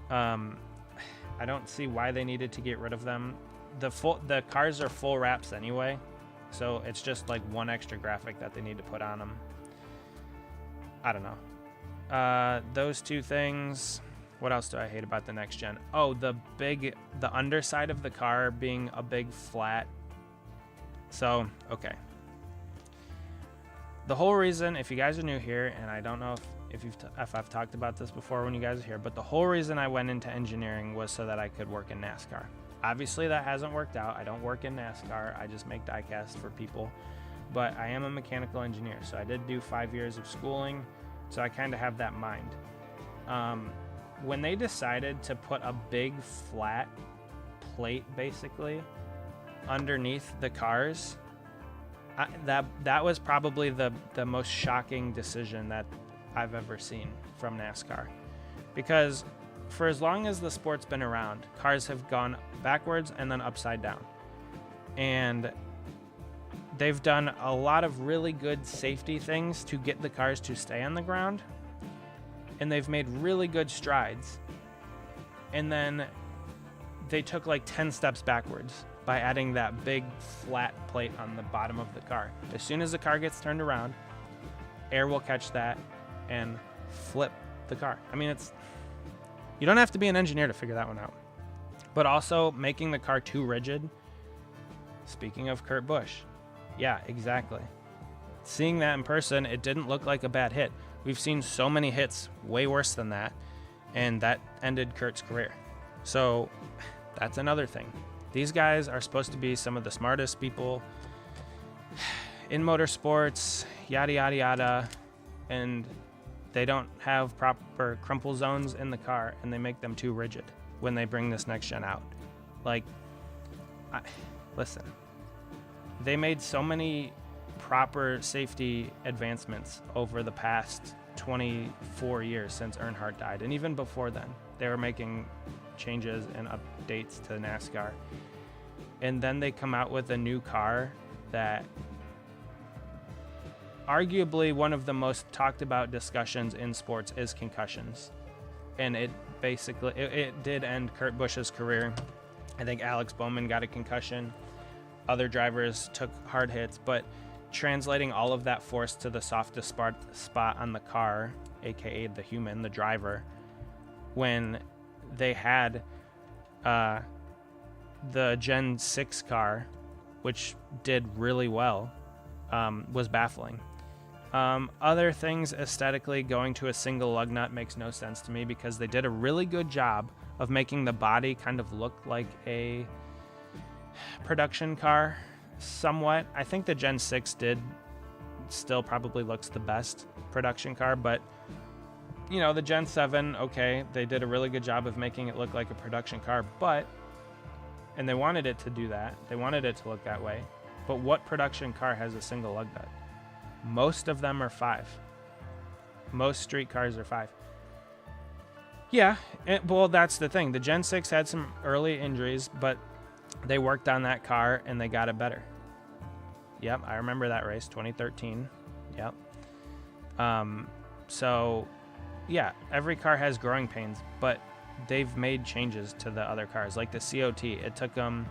I don't see why they needed to get rid of them. The cars are full wraps anyway, so it's just like one extra graphic that they need to put on them. I don't know. Those 2 things. What else do I hate about the next gen? Oh, the underside of the car being a big flat. So, okay. The whole reason, if you guys are new here, and I don't know if I've talked about this before when you guys are here, but the whole reason I went into engineering was so that I could work in NASCAR. Obviously, that hasn't worked out. I don't work in NASCAR. I just make diecast for people. But I am a mechanical engineer, so I did do 5 years of schooling, so I kind of have that mind. When they decided to put a big flat plate, basically, underneath the cars, that was probably the most shocking decision that I've ever seen from NASCAR. Because for as long as the sport's been around, cars have gone backwards and then upside down. And they've done a lot of really good safety things to get the cars to stay on the ground. And they've made really good strides. And then they took like 10 steps backwards by adding that big flat plate on the bottom of the car. As soon as the car gets turned around, air will catch that and flip the car. I mean, you don't have to be an engineer to figure that one out. But also making the car too rigid. Speaking of Kurt Busch, yeah, exactly. Seeing that in person, it didn't look like a bad hit. We've seen so many hits way worse than that, and that ended Kurt's career. So that's another thing. These guys are supposed to be some of the smartest people in motorsports, yada, yada, yada, and they don't have proper crumple zones in the car, and they make them too rigid when they bring this next gen out. Like, listen, they made so many proper safety advancements over the past 24 years since Earnhardt died, and even before then, they were making changes and updates to NASCAR. And then they come out with a new car that arguably one of the most talked about discussions in sports is concussions. And it basically, it did end Kurt Busch's career. I think Alex Bowman got a concussion. Other drivers took hard hits, but translating all of that force to the softest spot on the car, aka the human, the driver, when they had the Gen 6 car, which did really well, was baffling. Other things, aesthetically, going to a single lug nut makes no sense to me because they did a really good job of making the body kind of look like a production car somewhat. I think the Gen 6 still probably looks the best production car, but you know, the Gen 7, okay, they did a really good job of making it look like a production car, and they wanted it to do that. They wanted it to look that way. But what production car has a single lug nut? Most of them are 5. Most street cars are 5. Yeah, well, that's the thing. The Gen 6 had some early injuries, but they worked on that car and they got it better. Yep, I remember that race, 2013. Yep. So, yeah, every car has growing pains, but they've made changes to the other cars. Like the COT, it took them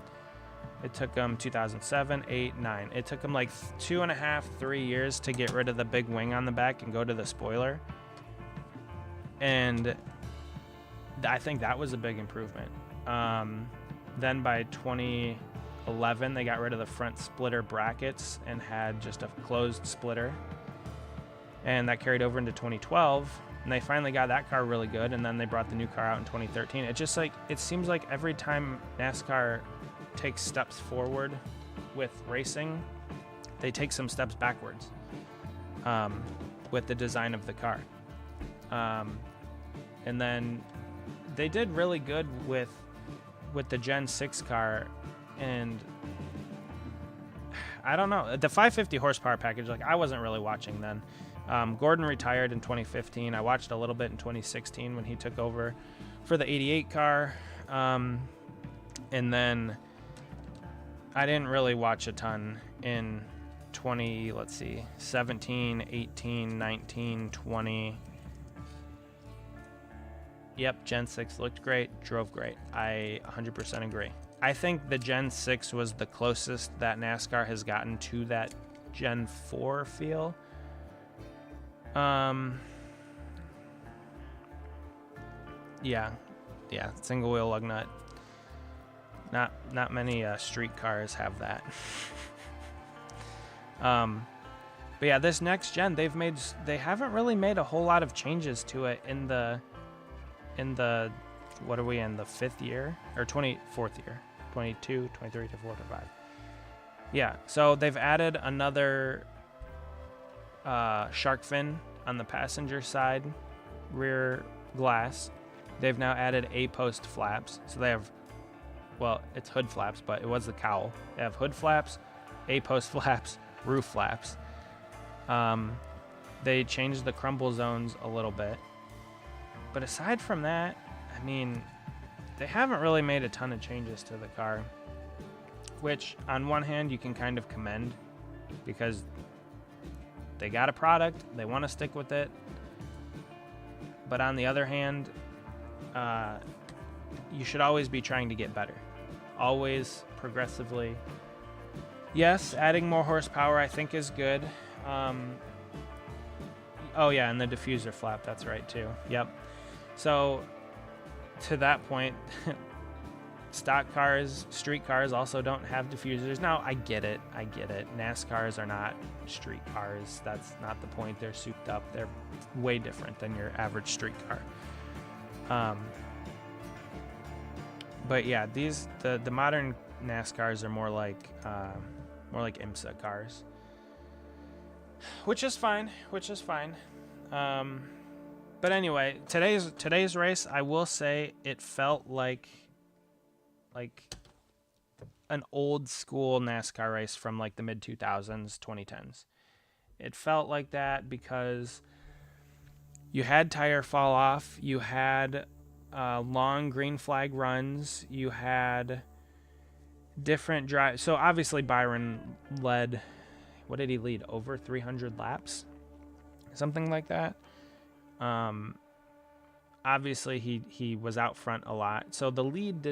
2007, 8, 9. It took them like 2.5, 3 years to get rid of the big wing on the back and go to the spoiler. And I think that was a big improvement. Then by 2011, they got rid of the front splitter brackets and had just a closed splitter. And that carried over into 2012. And they finally got that car really good. And then they brought the new car out in 2013. It seems like every time NASCAR takes steps forward with racing, they take some steps backwards with the design of the car. And then they did really good with the Gen 6 car, and I don't know. The 550 horsepower package, like I wasn't really watching then. Gordon retired in 2015. I watched a little bit in 2016 when he took over for the 88 car. And then I didn't really watch a ton in 17, 18, 19, 20. Yep, Gen 6 looked great, drove great. I 100% agree. I think the Gen 6 was the closest that NASCAR has gotten to that Gen 4 feel. Yeah, single wheel lug nut. Not many street cars have that. But yeah, this next gen, they haven't really made a whole lot of changes to it in the what are we in, the 5th year or 24th year, 22, 23 to 4 to 5. Yeah, so they've added another shark fin on the passenger side rear glass. They've now added A-post flaps, so they have, well, it's hood flaps, but it was the cowl. They have hood flaps, A-post flaps, roof flaps. They changed the crumble zones a little bit. But aside from that, I mean, they haven't really made a ton of changes to the car, which on one hand you can kind of commend because they got a product, they want to stick with it. But on the other hand, you should always be trying to get better. Always progressively. Yes, adding more horsepower I think is good. Oh yeah, and the diffuser flap, that's right too. Yep. So to that point, stock cars, street cars also don't have diffusers. Now, I get it. NASCARs are not street cars. That's not the point. They're souped up. They're way different than your average street car. But yeah, the modern NASCARs are more like IMSA cars, which is fine. But anyway, today's race, I will say it felt like an old school NASCAR race from like the mid 2000s, 2010s. It felt like that because you had tire fall off, you had long green flag runs, you had different drive. So obviously Byron led, what did he lead? Over 300 laps, something like that. Obviously he was out front a lot, so the lead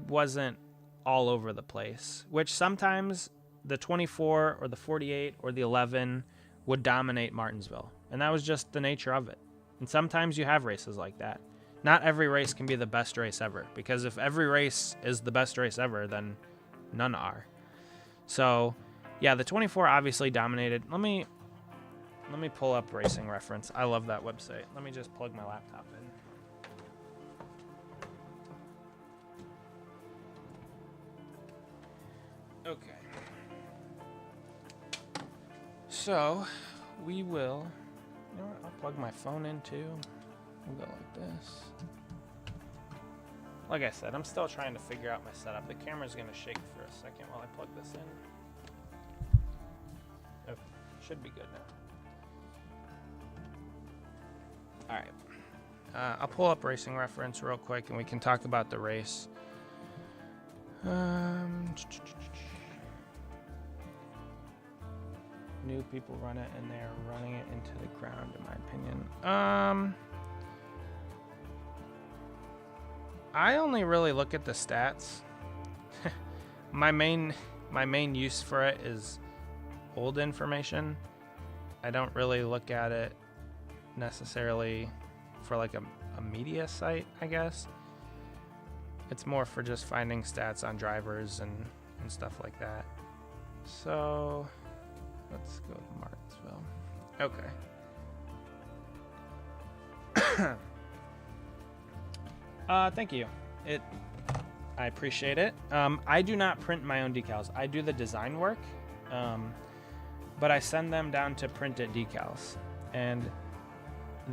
wasn't all over the place, which sometimes the 24 or the 48 or the 11 would dominate Martinsville, and that was just the nature of it. And sometimes you have races like that. Not every race can be the best race ever, because if every race is the best race ever, then none are. So yeah, the 24 obviously dominated. Let me pull up Racing Reference. I love that website. Let me just plug my laptop in. Okay. So, we will... You know what? I'll plug my phone in too. We'll go like this. Like I said, I'm still trying to figure out my setup. The camera's going to shake for a second while I plug this in. Okay. Should be good now. All right, I'll pull up Racing Reference real quick and we can talk about the race. New people run it and they're running it into the ground, in my opinion. I only really look at the stats. my main use for it is old information. I don't really look at it necessarily for like a media site, I guess. It's more for just finding stats on drivers and stuff like that. So let's go to Martinsville. Okay. Thank you. I appreciate it. I do not print my own decals. I do the design work, but I send them down to Print It Decals, and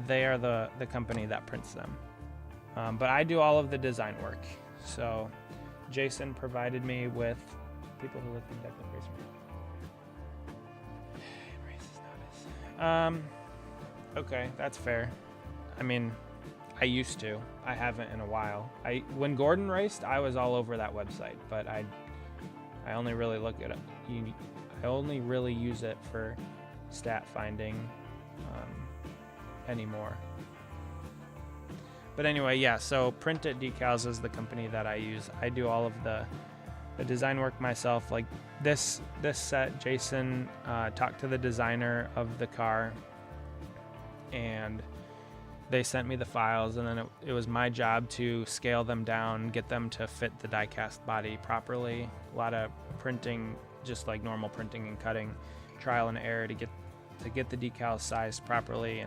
they are the company that prints them. But I do all of the design work. So Jayson provided me with people who look in depth at race. Okay, that's fair. I mean, I used to. I haven't in a while. When Gordon raced, I was all over that website, but I only really look at it. I only really use it for stat finding anymore. But anyway, yeah, so Print It Decals is the company that I use. I do all of the design work myself. Like this set, Jayson talked to the designer of the car, and they sent me the files, and then it was my job to scale them down, get them to fit the diecast body properly. A lot of printing, just like normal printing and cutting, trial and error to get the decals sized properly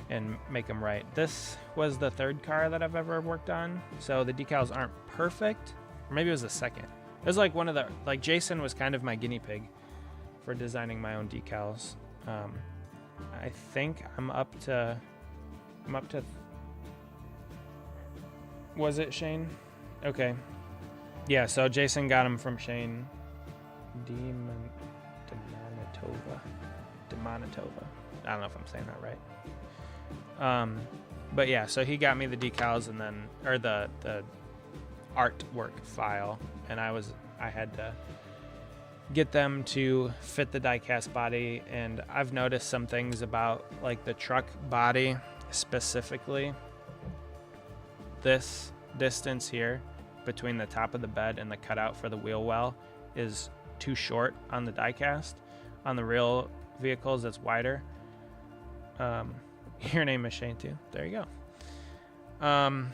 and make them right. This was the third car that I've ever worked on, so the decals aren't perfect. Or maybe it was the second. It was like Jayson was kind of my guinea pig for designing my own decals. I think I'm up to. Was it Shane? Okay. Yeah, so Jayson got him from Shane. Demanitova. I don't know if I'm saying that right. But yeah, so he got me the decals and then, or the artwork file, and I had to get them to fit the diecast body. And I've noticed some things about like the truck body specifically. This distance here between the top of the bed and the cutout for the wheel well is too short on the diecast. On the real vehicles, it's wider. Your name is Shane too. There you go.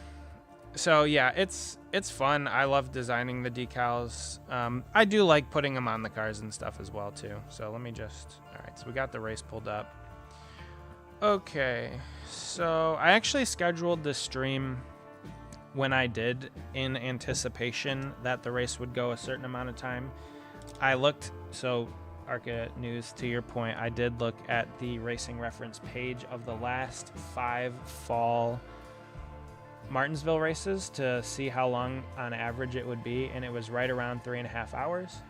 So yeah, it's fun. I love designing the decals. I do like putting them on the cars and stuff as well too. So let me all right, so we got the race pulled up. Okay, so I actually scheduled the stream when I did in anticipation that the race would go a certain amount of time. I looked, so ARCA News, to your point, I did look at the racing reference page of the last 5 fall Martinsville races to see how long on average it would be, and it was right around 3.5 hours.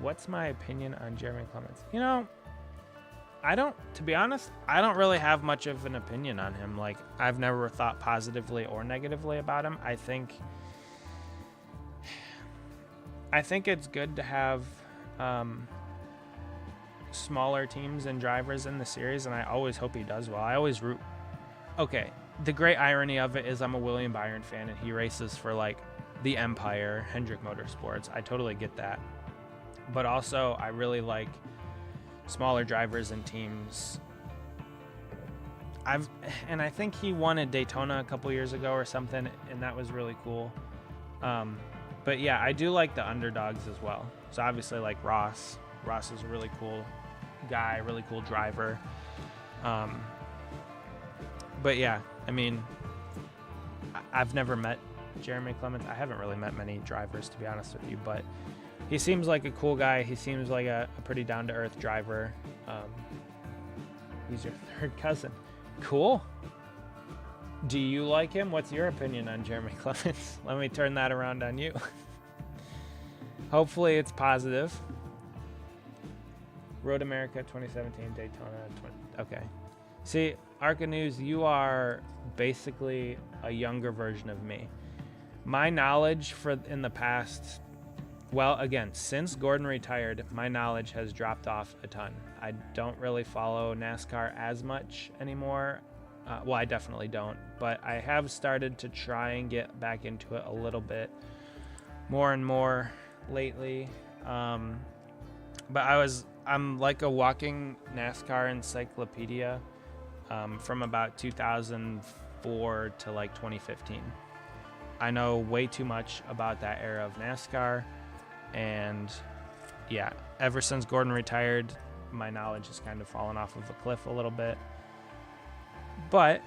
What's my opinion on Jeremy Clements? You know, to be honest, I don't really have much of an opinion on him. Like, I've never thought positively or negatively about him. I think it's good to have smaller teams and drivers in the series, and I always hope he does well. I always root. Okay, the great irony of it is I'm a William Byron fan, and he races for like the Empire, Hendrick Motorsports. I totally get that. But also, I really like smaller drivers and teams. I think he won at Daytona a couple years ago or something, and that was really cool. But yeah, I do like the underdogs as well. So obviously, like Ross is a really cool guy, really cool driver. But yeah, I mean, I've never met Jeremy Clements. I haven't really met many drivers, to be honest with you, but he seems like a cool guy. He seems like a pretty down-to-earth driver. He's your third cousin. Cool. Do you like him? What's your opinion on Jeremy Clements? Let me turn that around on you. Hopefully it's positive. Road America 2017, Daytona 20. Okay. See, ARCA News, you are basically a younger version of me. My knowledge in the past, well, again, since Gordon retired, my knowledge has dropped off a ton. I don't really follow NASCAR as much anymore. Well, I definitely don't, but I have started to try and get back into it a little bit more and more lately. But I'm like a walking NASCAR encyclopedia from about 2004 to like 2015. I know way too much about that era of NASCAR, and yeah, ever since Gordon retired, my knowledge has kind of fallen off of a cliff a little bit. But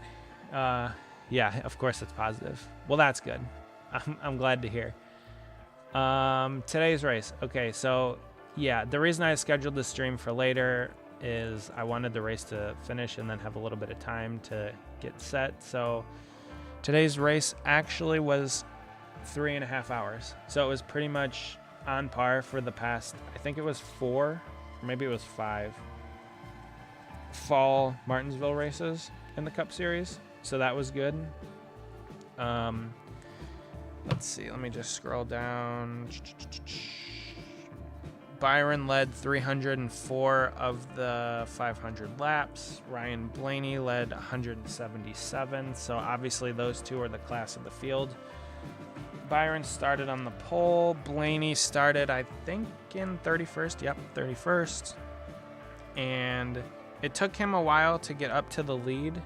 yeah, of course it's positive. Well, that's good. I'm glad to hear. Today's race. Okay, so yeah, the reason I scheduled the stream for later is I wanted the race to finish and then have a little bit of time to get set. So today's race actually was 3.5 hours. So it was pretty much on par for the past, I think it was 4, or maybe it was 5 fall Martinsville races in the Cup Series. So that was good. Let's see, let me just scroll down. Byron led 304 of the 500 laps. Ryan Blaney led 177. So obviously those two are the class of the field. Byron started on the pole. Blaney started, I think, in 31st. Yep, 31st. And it took him a while to get up to the lead.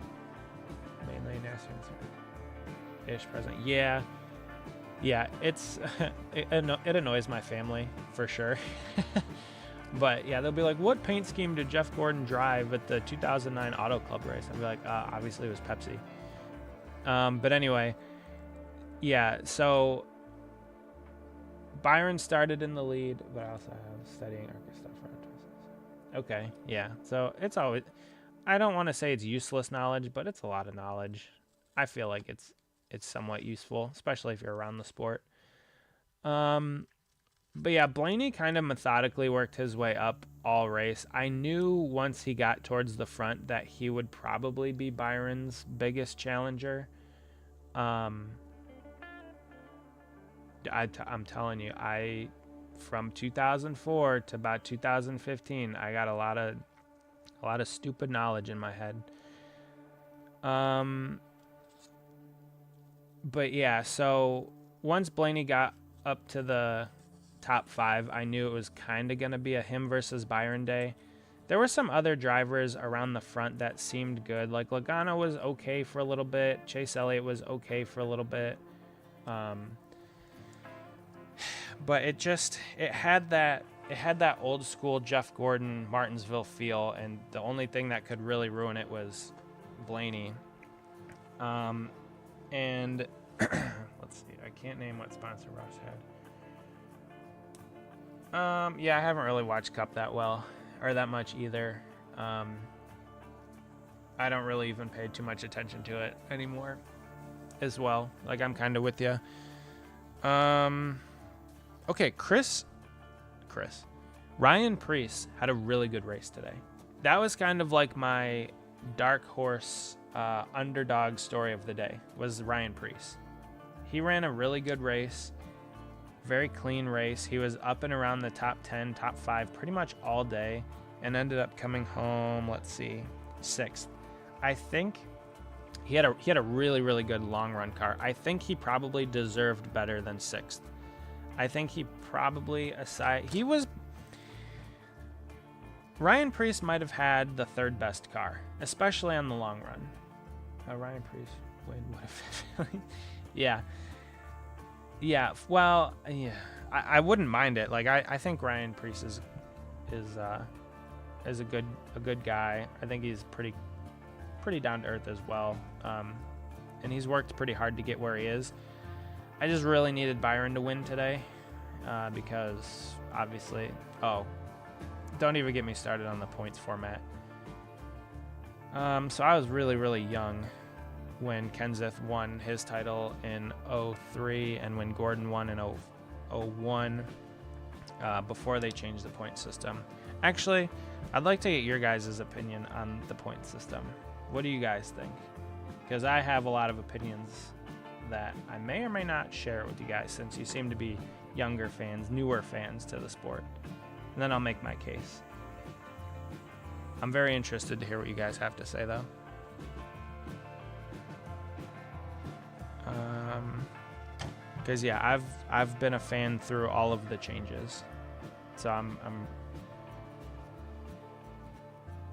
Mainly ish present. Yeah, it's it annoys my family for sure. But yeah, they'll be like, "What paint scheme did Jeff Gordon drive at the 2009 Auto Club race?" I'll be like, "Obviously it was Pepsi." But anyway, yeah. So Byron started in the lead, but I also have studying ARCA stuff for. Okay, yeah. So it's always. I don't want to say it's useless knowledge, but it's a lot of knowledge. I feel like it's somewhat useful, especially if you're around the sport. But yeah, Blaney kind of methodically worked his way up all race. I knew once he got towards the front that he would probably be Byron's biggest challenger. I'm telling you, from 2004 to about 2015, I got a lot of stupid knowledge in my head. But yeah, so once Blaney got up to the top 5, I knew it was kind of going to be a him versus Byron day. There were some other drivers around the front that seemed good. Like Logano was okay for a little bit. Chase Elliott was okay for a little bit. But it had that old school Jeff Gordon Martinsville feel, and the only thing that could really ruin it was Blaney. And let's see, I can't name what sponsor Ross had. Yeah, I haven't really watched Cup that much either. I don't really even pay too much attention to it anymore as well. Like, I'm kind of with you. Okay, Chris. Ryan Preece had a really good race today. That was kind of like my dark horse underdog story of the day, was Ryan Preece. He ran a really good race, very clean race. He was up and around the top 10, top 5 pretty much all day, and ended up coming home, let's see, 6th. I think he had a really, really good long run car. I think he probably deserved better than 6th. I think he probably, Ryan Preece might have had the 3rd best car, especially on the long run. Ryan Preece, wait, what if? Yeah. Well, yeah, I wouldn't mind it. Like, I think Ryan Preece is a good guy. I think he's pretty down to earth as well. And he's worked pretty hard to get where he is. I just really needed Byron to win today, because obviously, don't even get me started on the points format. So I was really, really young when Kenseth won his title in 03 and when Gordon won in 01, before they changed the point system. Actually, I'd like to get your guys' opinion on the point system. What do you guys think? Because I have a lot of opinions that I may or may not share with you guys, since you seem to be younger fans, newer fans to the sport. And then I'll make my case. I'm very interested to hear what you guys have to say, though. Because yeah, I've been a fan through all of the changes, so I'm.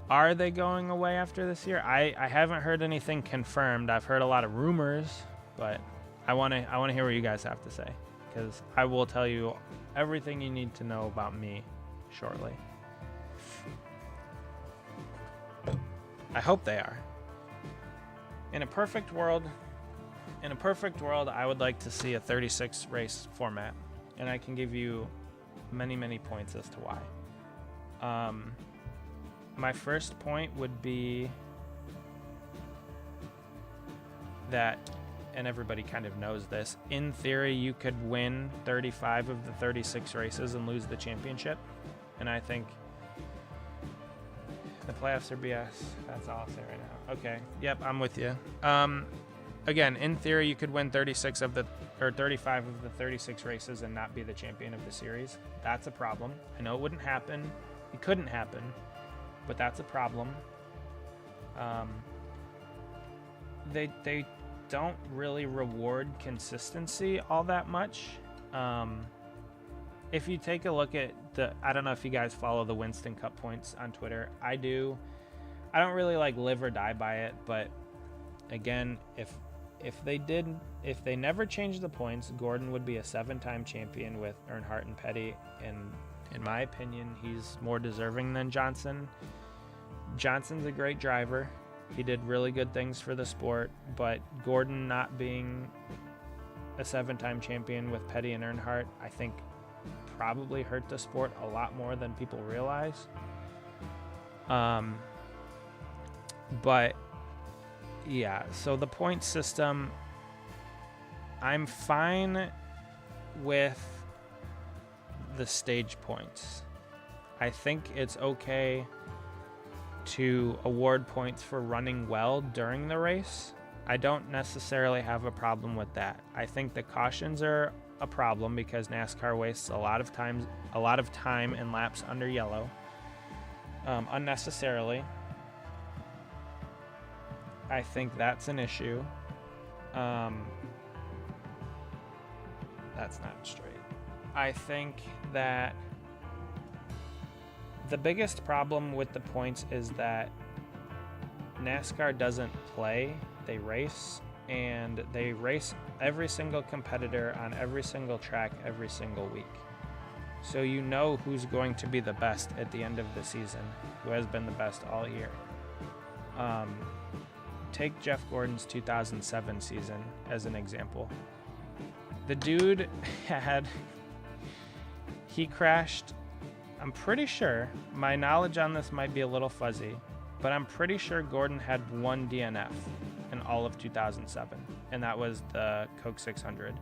Are they going away after this year? I haven't heard anything confirmed. I've heard a lot of rumors, but I want to hear what you guys have to say, because I will tell you everything you need to know about me shortly. I hope they are. In a perfect world, I would like to see a 36 race format, and I can give you many, many points as to why. My first point would be that and everybody kind of knows this, in theory, you could win 35 of the 36 races and lose the championship. And I think the playoffs are BS. That's all I'll say right now. Okay. Yep, I'm with you. Again, in theory, you could win 35 of the 36 races and not be the champion of the series. That's a problem. I know it wouldn't happen. It couldn't happen, but that's a problem. They don't really reward consistency all that much. If you take a look at I don't know if you guys follow the Winston Cup points on Twitter. I do. I don't really like live or die by it, but again, if they never changed the points, Gordon would be a 7-time champion with Earnhardt and Petty, and in my opinion, he's more deserving than Johnson. Johnson's a great driver. He did really good things for the sport, but Gordon not being a 7-time champion with Petty and Earnhardt, I think probably hurt the sport a lot more than people realize. But yeah, so the point system, I'm fine with the stage points. I think it's okay to award points for running well during the race. I don't necessarily have a problem with that. I think the cautions are a problem because NASCAR wastes a lot of time and laps under yellow unnecessarily. I think that's an issue. That's not straight. I think that the biggest problem with the points is that NASCAR doesn't play, they race, and they race every single competitor on every single track every single week. So you know who's going to be the best at the end of the season, who has been the best all year. Take Jeff Gordon's 2007 season as an example. The dude he crashed, I'm pretty sure, my knowledge on this might be a little fuzzy, but I'm pretty sure Gordon had one DNF in all of 2007, and that was the Coke 600.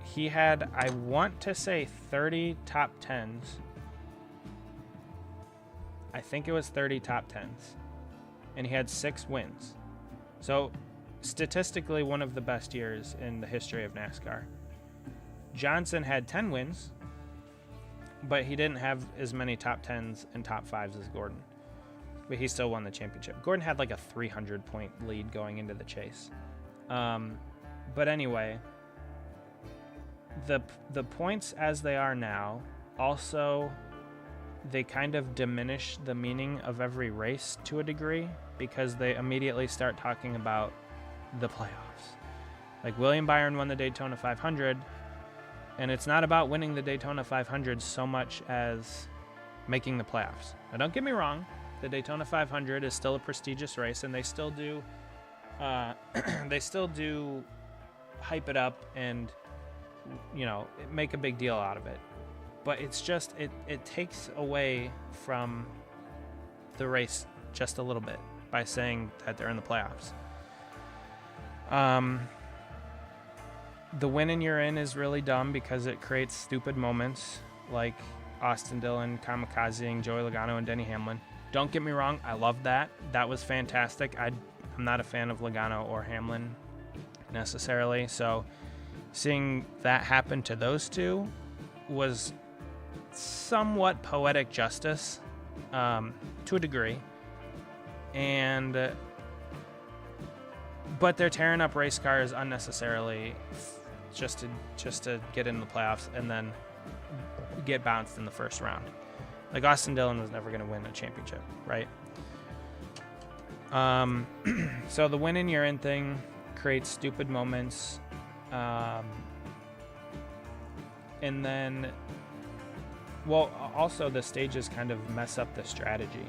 He had, I want to say, 30 top 10s. I think it was 30 top 10s. And he had 6 wins. So, statistically, one of the best years in the history of NASCAR. Johnson had 10 wins, but he didn't have as many top 10s and top 5s as Gordon. But he still won the championship. Gordon had like a 300-point lead going into the chase. But anyway, the points as they are now, also, they kind of diminish the meaning of every race to a degree because they immediately start talking about the playoffs. Like William Byron won the Daytona 500, and it's not about winning the Daytona 500 so much as making the playoffs. Now, don't get me wrong. The Daytona 500 is still a prestigious race, and they still do hype it up and, you know, make a big deal out of it. But it's just, it takes away from the race just a little bit by saying that they're in the playoffs. The win and you're in is really dumb because it creates stupid moments like Austin Dillon kamikazing Joey Logano and Denny Hamlin. Don't get me wrong, I love that. That was fantastic. I'm not a fan of Logano or Hamlin necessarily, so seeing that happen to those two was somewhat poetic justice to a degree. But they're tearing up race cars unnecessarily just to get in the playoffs and then get bounced in the first round. Like Austin Dillon was never going to win a championship, right? So the win and you're in thing creates stupid moments. And then, well, also the stages kind of mess up the strategy.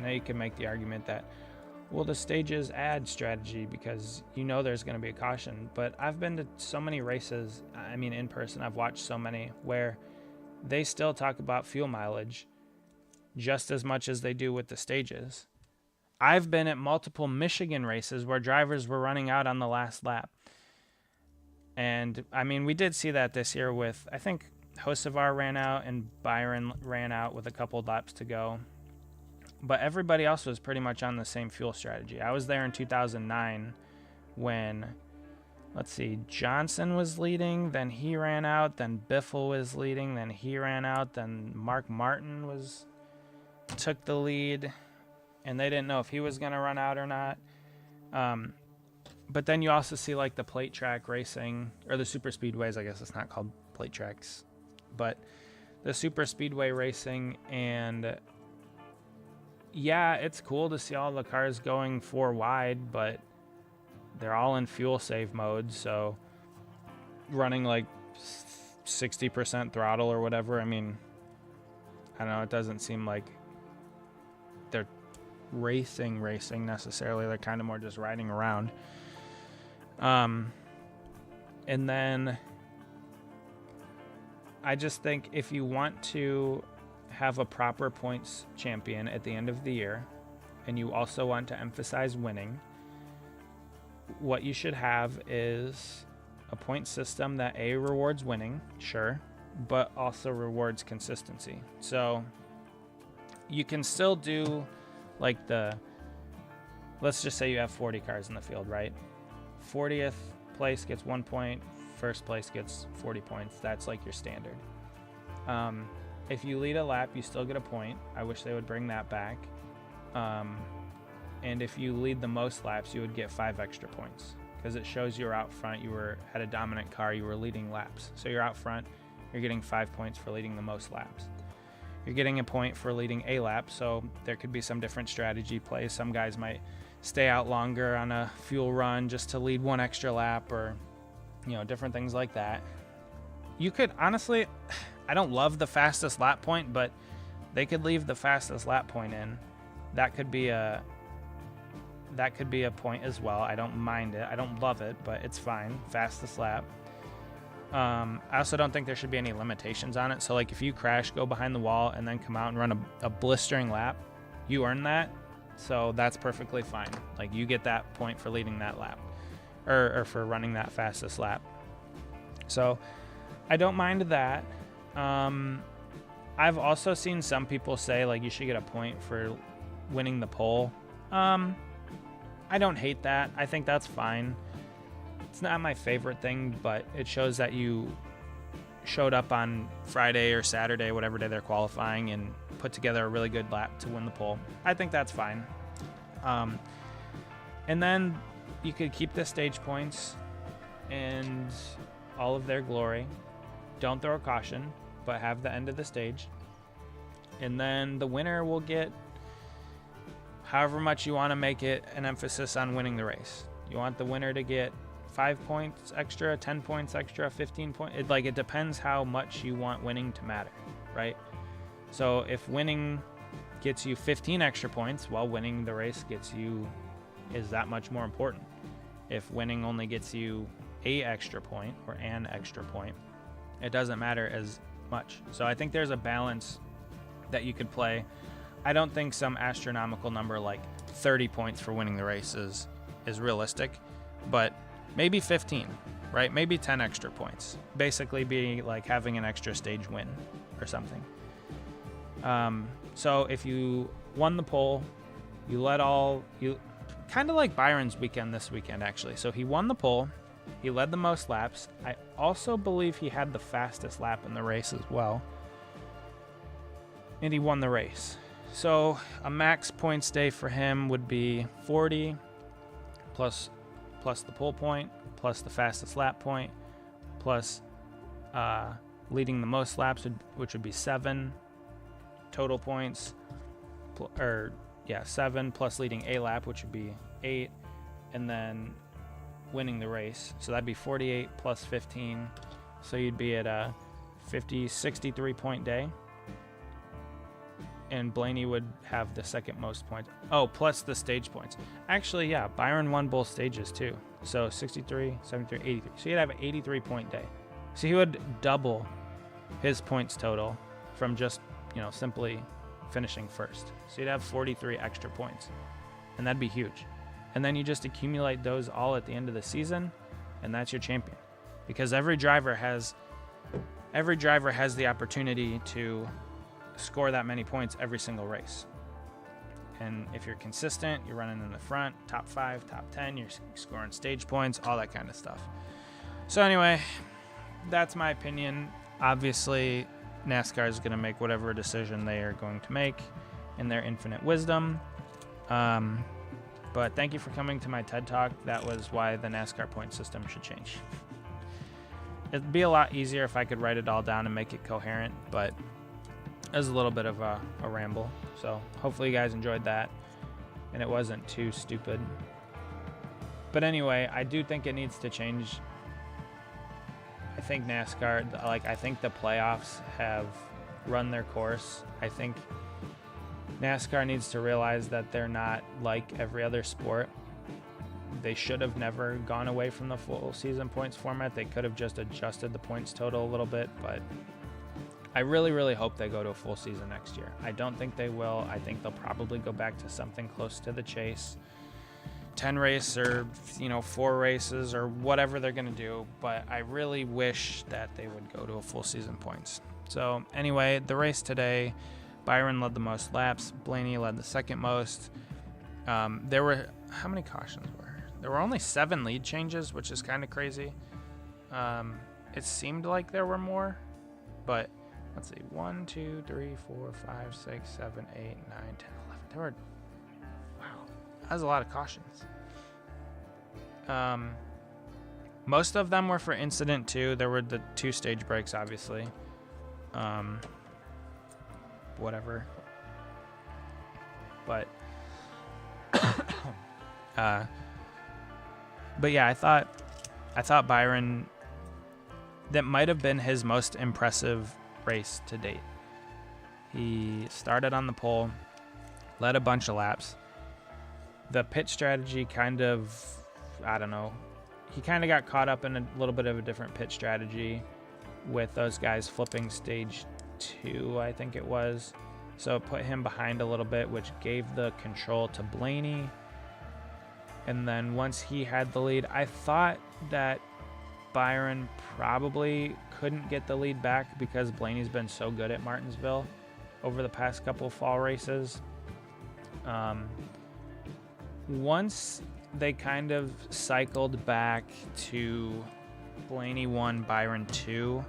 Now you can make the argument that, well, the stages add strategy because you know there's going to be a caution. But I've been to so many races, I mean in person, I've watched so many where they still talk about fuel mileage just as much as they do with the stages. I've been at multiple Michigan races where drivers were running out on the last lap. And, I mean, we did see that this year with, I think, Hocevar ran out and Byron ran out with a couple laps to go. But everybody else was pretty much on the same fuel strategy. I was there in 2009 when, let's see, Johnson was leading, then he ran out, then Biffle was leading, then he ran out, then Mark Martin took the lead, and they didn't know if he was going to run out or not. But then you also see like the plate track racing, or the super speedways, I guess it's not called plate tracks, but the super speedway racing, and yeah, it's cool to see all the cars going 4 wide, but they're all in fuel save mode, so running like 60% throttle or whatever. I mean, I don't know, it doesn't seem like they're racing necessarily. They're kind of more just riding around. And then I just think if you want to have a proper points champion at the end of the year, and you also want to emphasize winning, what you should have is a point system that rewards winning, sure, but also rewards consistency. So you can still do like let's just say you have 40 cars in the field, right? 40th place gets 1 point, first place gets 40 points. That's like your standard. If you lead a lap, you still get a point. I wish they would bring that back. And if you lead the most laps, you would get 5 extra points because it shows you're out front. You were at a dominant car. You were leading laps. So you're out front. You're getting 5 points for leading the most laps. You're getting a point for leading a lap. So there could be some different strategy plays. Some guys might stay out longer on a fuel run just to lead 1 extra lap, or, you know, different things like that. You could honestly, I don't love the fastest lap point, but they could leave the fastest lap point in. That could be a point as well. I don't mind it. I don't love it, but it's fine. Fastest lap. I also don't think there should be any limitations on it. So like if you crash, go behind the wall, and then come out and run a blistering lap, you earn that. So that's perfectly fine. Like you get that point for leading that lap, or for running that fastest lap. So I don't mind that. I've also seen some people say like you should get a point for winning the pole. I don't hate that. I think that's fine. It's not my favorite thing, but it shows that you showed up on Friday or Saturday, whatever day they're qualifying, and put together a really good lap to win the pole. I think that's fine. And then you could keep the stage points and all of their glory. Don't throw a caution, but have the end of the stage. And then the winner will get however much you want to make it an emphasis on winning the race. You want the winner to get 5 points extra, 10 points extra, 15 points. It depends how much you want winning to matter, right? So if winning gets you 15 extra points, well, winning the race is that much more important. If winning only gets you an extra point, it doesn't matter as much. So I think there's a balance that you could play. I don't think some astronomical number like 30 points for winning the race is realistic, but maybe 15, right? Maybe 10 extra points. Basically be like having an extra stage win or something. So if you won the pole, you kind of like Byron's weekend this weekend, actually. So he won the pole. He led the most laps. I also believe he had the fastest lap in the race as well. And he won the race. So a max points day for him would be 40 plus the pole point, plus the fastest lap point, plus leading the most laps, which would be 7 total points, 7 plus leading a lap, which would be 8, and then winning the race. So that'd be 48 plus 15. So you'd be at a 63 point day. And Blaney would have the second most points. Oh, plus the stage points. Actually, yeah, Byron won both stages too. So 63, 73, 83. So he'd have an 83 point day. So he would double his points total from just, simply finishing first. So you'd have 43 extra points. and that'd be huge. And then you just accumulate those all at the end of the season, and that's your champion. Because every driver has the opportunity to score that many points every single race. And if you're consistent, you're running in the front, top 5, top 10, you're scoring stage points, all that kind of stuff. So anyway, that's my opinion. Obviously, NASCAR is going to make whatever decision they are going to make in their infinite wisdom. But thank you for coming to my TED Talk. That was why the NASCAR point system should change. It'd be a lot easier if I could write it all down and make it coherent, but it was a little bit of a ramble. So hopefully you guys enjoyed that and it wasn't too stupid. But anyway, I do think it needs to change. I think NASCAR, I think the playoffs have run their course. I think NASCAR needs to realize that they're not like every other sport. They should have never gone away from the full season points format. They could have just adjusted the points total a little bit, but I really, really hope they go to a full season next year. I don't think they will. I think they'll probably go back to something close to the chase. 10 race or 4 races or whatever they're going to do, but I really wish that they would go to a full season points. So anyway, the race today, Byron led the most laps. Blaney led the second most. There were, how many cautions were there? There were only 7 lead changes, which is kind of crazy. It seemed like there were more, but let's see. 1, 2, 3, 4, 5, 6, 7, 8, 9, 10, 11. There were, wow, that was a lot of cautions. Most of them were for incident 2. There were the 2 stage breaks, obviously. Whatever. But but yeah, I thought Byron, that might have been his most impressive race to date. He started on the pole, led a bunch of laps. The pit strategy kind of, I don't know, he kind of got caught up in a little bit of a different pit strategy with those guys flipping stage 2, I think it was. So it put him behind a little bit, which gave the control to Blaney. And then once he had the lead, I thought that Byron probably couldn't get the lead back because Blaney's been so good at Martinsville over the past couple fall races. Once they kind of cycled back to Blaney 1, Byron 2,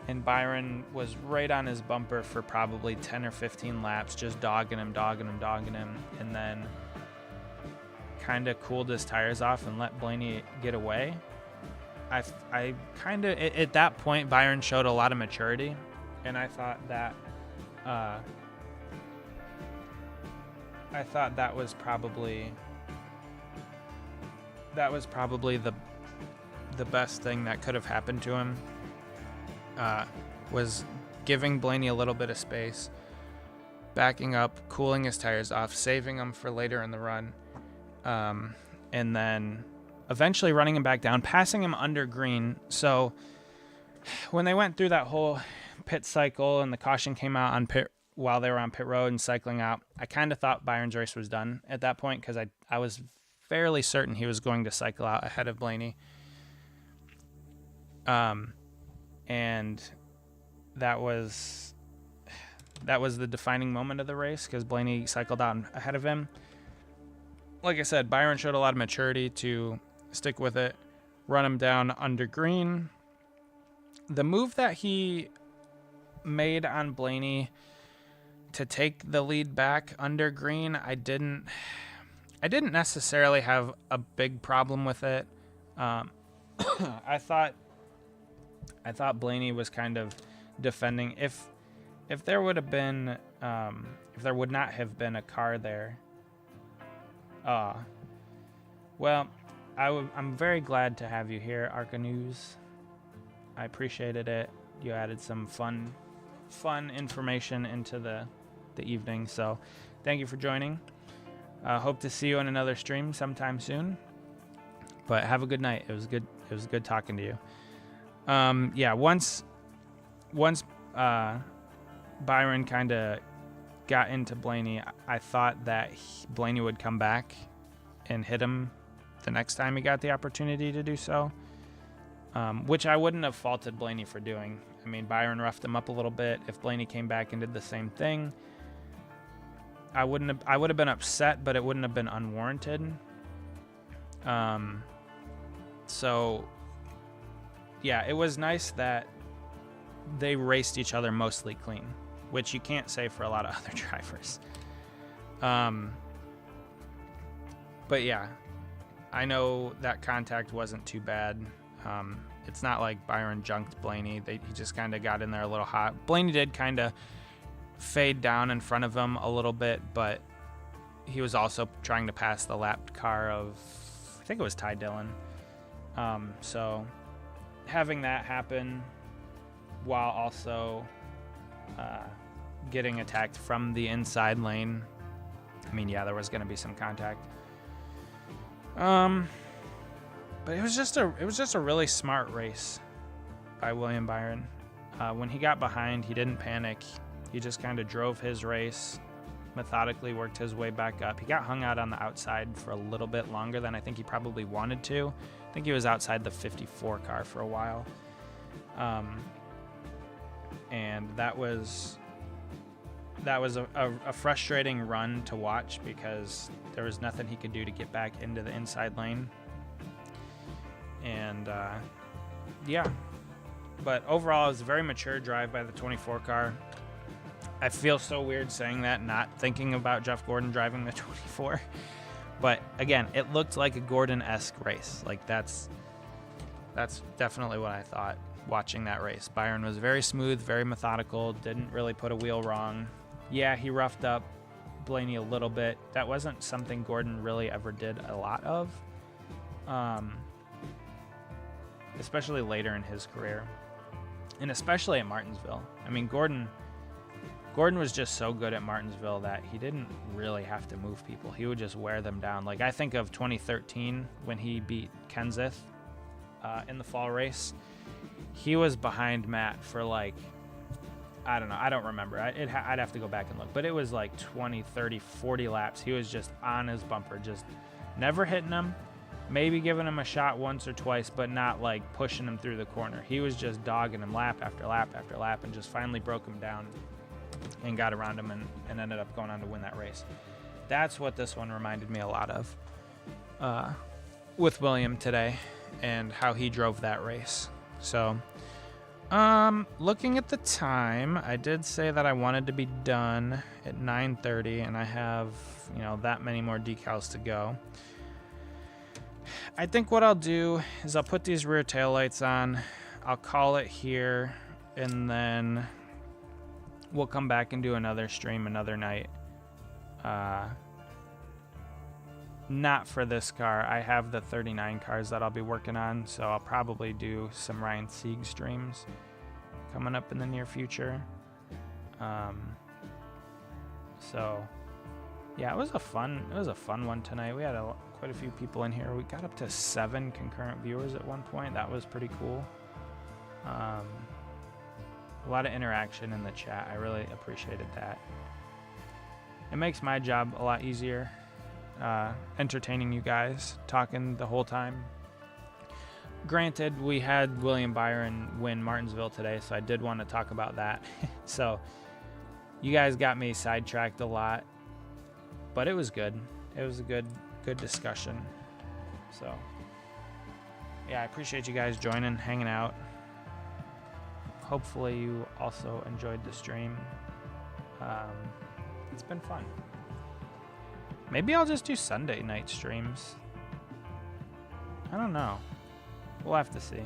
and Byron was right on his bumper for probably 10 or 15 laps, just dogging him, and then kind of cooled his tires off and let Blaney get away. I kind of, at that point, Byron showed a lot of maturity, and I thought that was probably the best thing that could have happened to him. Was giving Blaney a little bit of space, backing up, cooling his tires off, saving him for later in the run, and then eventually running him back down, passing him under green. So when they went through that whole pit cycle and the caution came out on pit while they were on pit road and cycling out, I kind of thought Byron's race was done at that point because I was fairly certain he was going to cycle out ahead of Blaney. And that was the defining moment of the race because Blaney cycled out ahead of him. Like I said, Byron showed a lot of maturity to stick with it, run him down under green. The move that he made on Blaney to take the lead back under green, I didn't necessarily have a big problem with it. I thought Blaney was kind of defending. If there would not have been a car there, well, I'm very glad to have you here, ARCA News. I appreciated it. You added some fun information into the evening. So thank you for joining. Hope to see you on another stream sometime soon. But have a good night. It was good talking to you. Yeah, once Byron kind of got into Blaney, I thought that Blaney would come back and hit him the next time he got the opportunity to do so, which I wouldn't have faulted Blaney for doing. I mean, Byron roughed him up a little bit. If Blaney came back and did the same thing, I would have been upset, but it wouldn't have been unwarranted. So yeah, it was nice that they raced each other mostly clean, which you can't say for a lot of other drivers. But yeah, I know that contact wasn't too bad. It's not like Byron junked Blaney. He just kind of got in there a little hot. Blaney did kind of fade down in front of him a little bit, but he was also trying to pass the lapped car of, I think it was Ty Dillon. So having that happen while also getting attacked from the inside lane, I mean, yeah, there was going to be some contact. But it was just a really smart race by William Byron. When he got behind, he didn't panic. He just kind of drove his race, methodically worked his way back up. He got hung out on the outside for a little bit longer than I think he probably wanted to. I think he was outside the 54 car for a while. And that was a frustrating run to watch because there was nothing he could do to get back into the inside lane. And yeah, but overall, it was a very mature drive by the 24 car. I feel so weird saying that, not thinking about Jeff Gordon driving the 24. But again, it looked like a Gordon-esque race. Like that's definitely what I thought watching that race. Byron was very smooth, very methodical, didn't really put a wheel wrong. Yeah, he roughed up Blaney a little bit. That wasn't something Gordon really ever did a lot of. Especially later in his career, and especially at Martinsville. I mean, Gordon was just so good at Martinsville that he didn't really have to move people. He would just wear them down. Like, I think of 2013 when he beat Kenseth in the fall race. He was behind Matt for like, I don't know. I don't remember. I'd have to go back and look. But it was like 20, 30, 40 laps. He was just on his bumper, just never hitting him. Maybe giving him a shot once or twice, but not like pushing him through the corner. He was just dogging him lap after lap after lap and just finally broke him down and got around him and ended up going on to win that race. That's what this one reminded me a lot of with William today and how he drove that race. So looking at the time, I did say that I wanted to be done at 9:30, and I have, that many more decals to go. I think what I'll do is I'll put these rear taillights on, I'll call it here, and then we'll come back and do another stream another night. Not for this car. I have the 39 cars that I'll be working on, so I'll probably do some Ryan Sieg streams coming up in the near future. So yeah, it was a fun one tonight. We had quite a few people in here. We got up to 7 concurrent viewers at one point. That was pretty cool. A lot of interaction in the chat. I really appreciated that. It makes my job a lot easier, entertaining you guys, talking the whole time. Granted, we had William Byron win Martinsville today, so I did want to talk about that. So you guys got me sidetracked a lot, but it was good. It was a good discussion. So yeah, I appreciate you guys joining, hanging out. Hopefully you also enjoyed the stream. It's been fun. Maybe I'll just do Sunday night streams. I don't know. We'll have to see.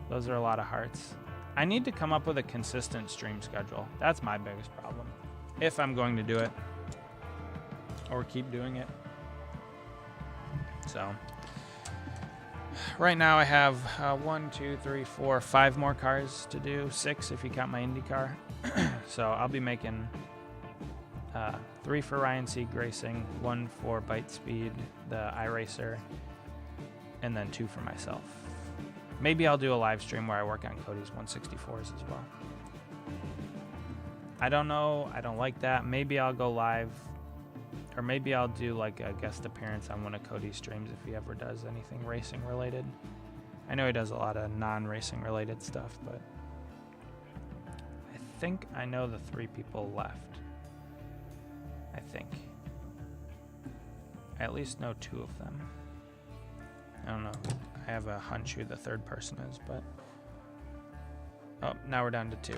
Those are a lot of hearts. I need to come up with a consistent stream schedule. That's my biggest problem, if I'm going to do it or keep doing it. So right now I have 1, 2, 3, 4, 5 more cars to do. 6 if you count my Indy car. So I'll be making 3 for Ryan Sieg Racing, 1 for Bite Speed, the iRacer, and then 2 for myself. Maybe I'll do a live stream where I work on Cody's 164s as well. I don't know. I don't like that. Maybe I'll go live, or maybe I'll do like a guest appearance on one of Cody's streams if he ever does anything racing related. I know he does a lot of non-racing related stuff, but I think I know the 3 people left. I think. I at least know 2 of them. I don't know. I have a hunch who the 3rd person is, but... Oh, now we're down to 2.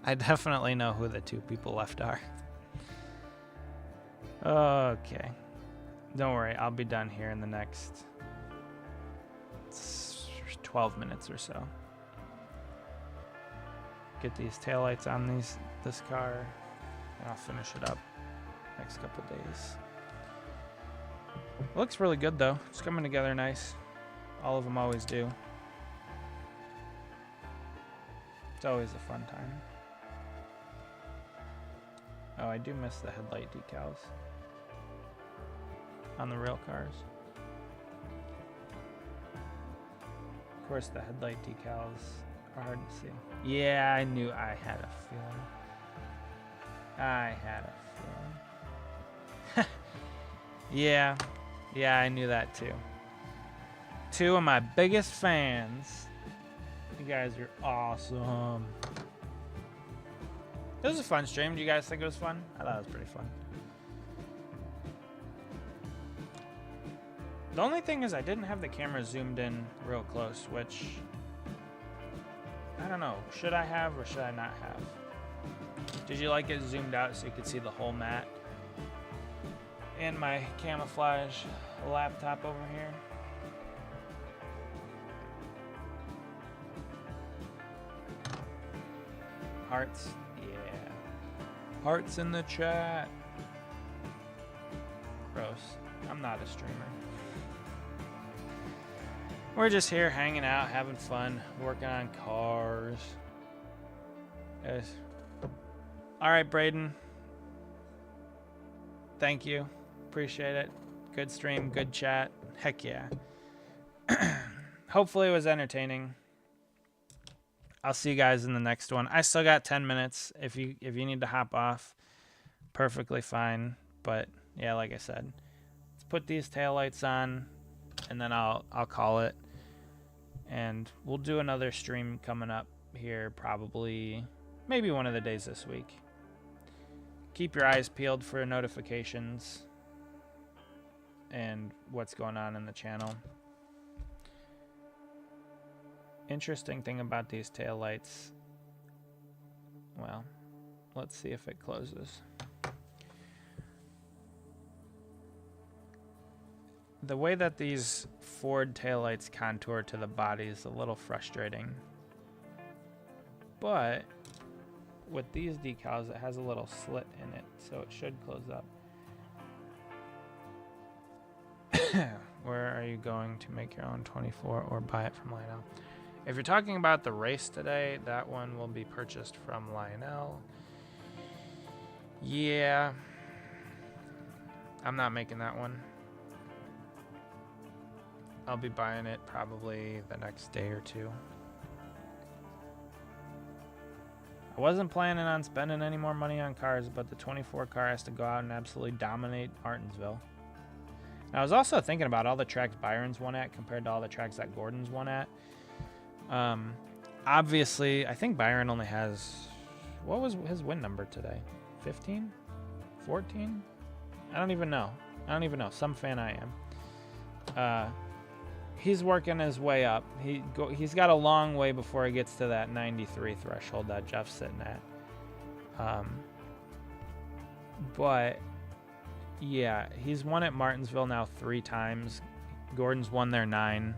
I definitely know who the 2 people left are. Okay. Don't worry, I'll be done here in the next 12 minutes or so. Get these taillights on this car, and I'll finish it up next couple days. It looks really good though. It's coming together nice. All of them always do. It's always a fun time. Oh, I do miss the headlight decals on the real cars. Of course, the headlight decals are hard to see. Yeah, I knew. I had a feeling. I had a feeling. Yeah, I knew that too. 2 of my biggest fans. You guys are awesome. It was a fun stream. Do you guys think it was fun? I thought it was pretty fun. The only thing is I didn't have the camera zoomed in real close, which I don't know. Should I have or should I not have? Did you like it zoomed out so you could see the whole mat? And my camouflage laptop over here. Hearts. Yeah. Hearts in the chat. Gross. I'm not a streamer. We're just here hanging out, having fun, working on cars. Yes. All right, Braden. Thank you. Appreciate it. Good stream, good chat. Heck yeah. Hopefully it was entertaining. I'll see you guys in the next one. I still got 10 minutes. If you need to hop off, perfectly fine. But yeah, like I said, let's put these taillights on, and then I'll call it. And we'll do another stream coming up here, probably maybe one of the days this week. Keep your eyes peeled for notifications and what's going on in the channel. Interesting thing about these taillights. Well, let's see if it closes. The way that these Ford taillights contour to the body is a little frustrating. But with these decals, it has a little slit in it, so it should close up. Where are you going to make your own 24 or buy it from Lionel? If you're talking about the race today, that one will be purchased from Lionel. Yeah. I'm not making that one. I'll be buying it probably the next day or 2. I wasn't planning on spending any more money on cars, but the 24 car has to go out and absolutely dominate Martinsville. And I was also thinking about all the tracks Byron's won at compared to all the tracks that Gordon's won at. Obviously, I think Byron only has... What was his win number today? 15? 14? I don't even know. Some fan I am. He's working his way up. He's got a long way before he gets to that 93 threshold that Jeff's sitting at. But yeah, he's won at Martinsville now 3 times. Gordon's won there 9.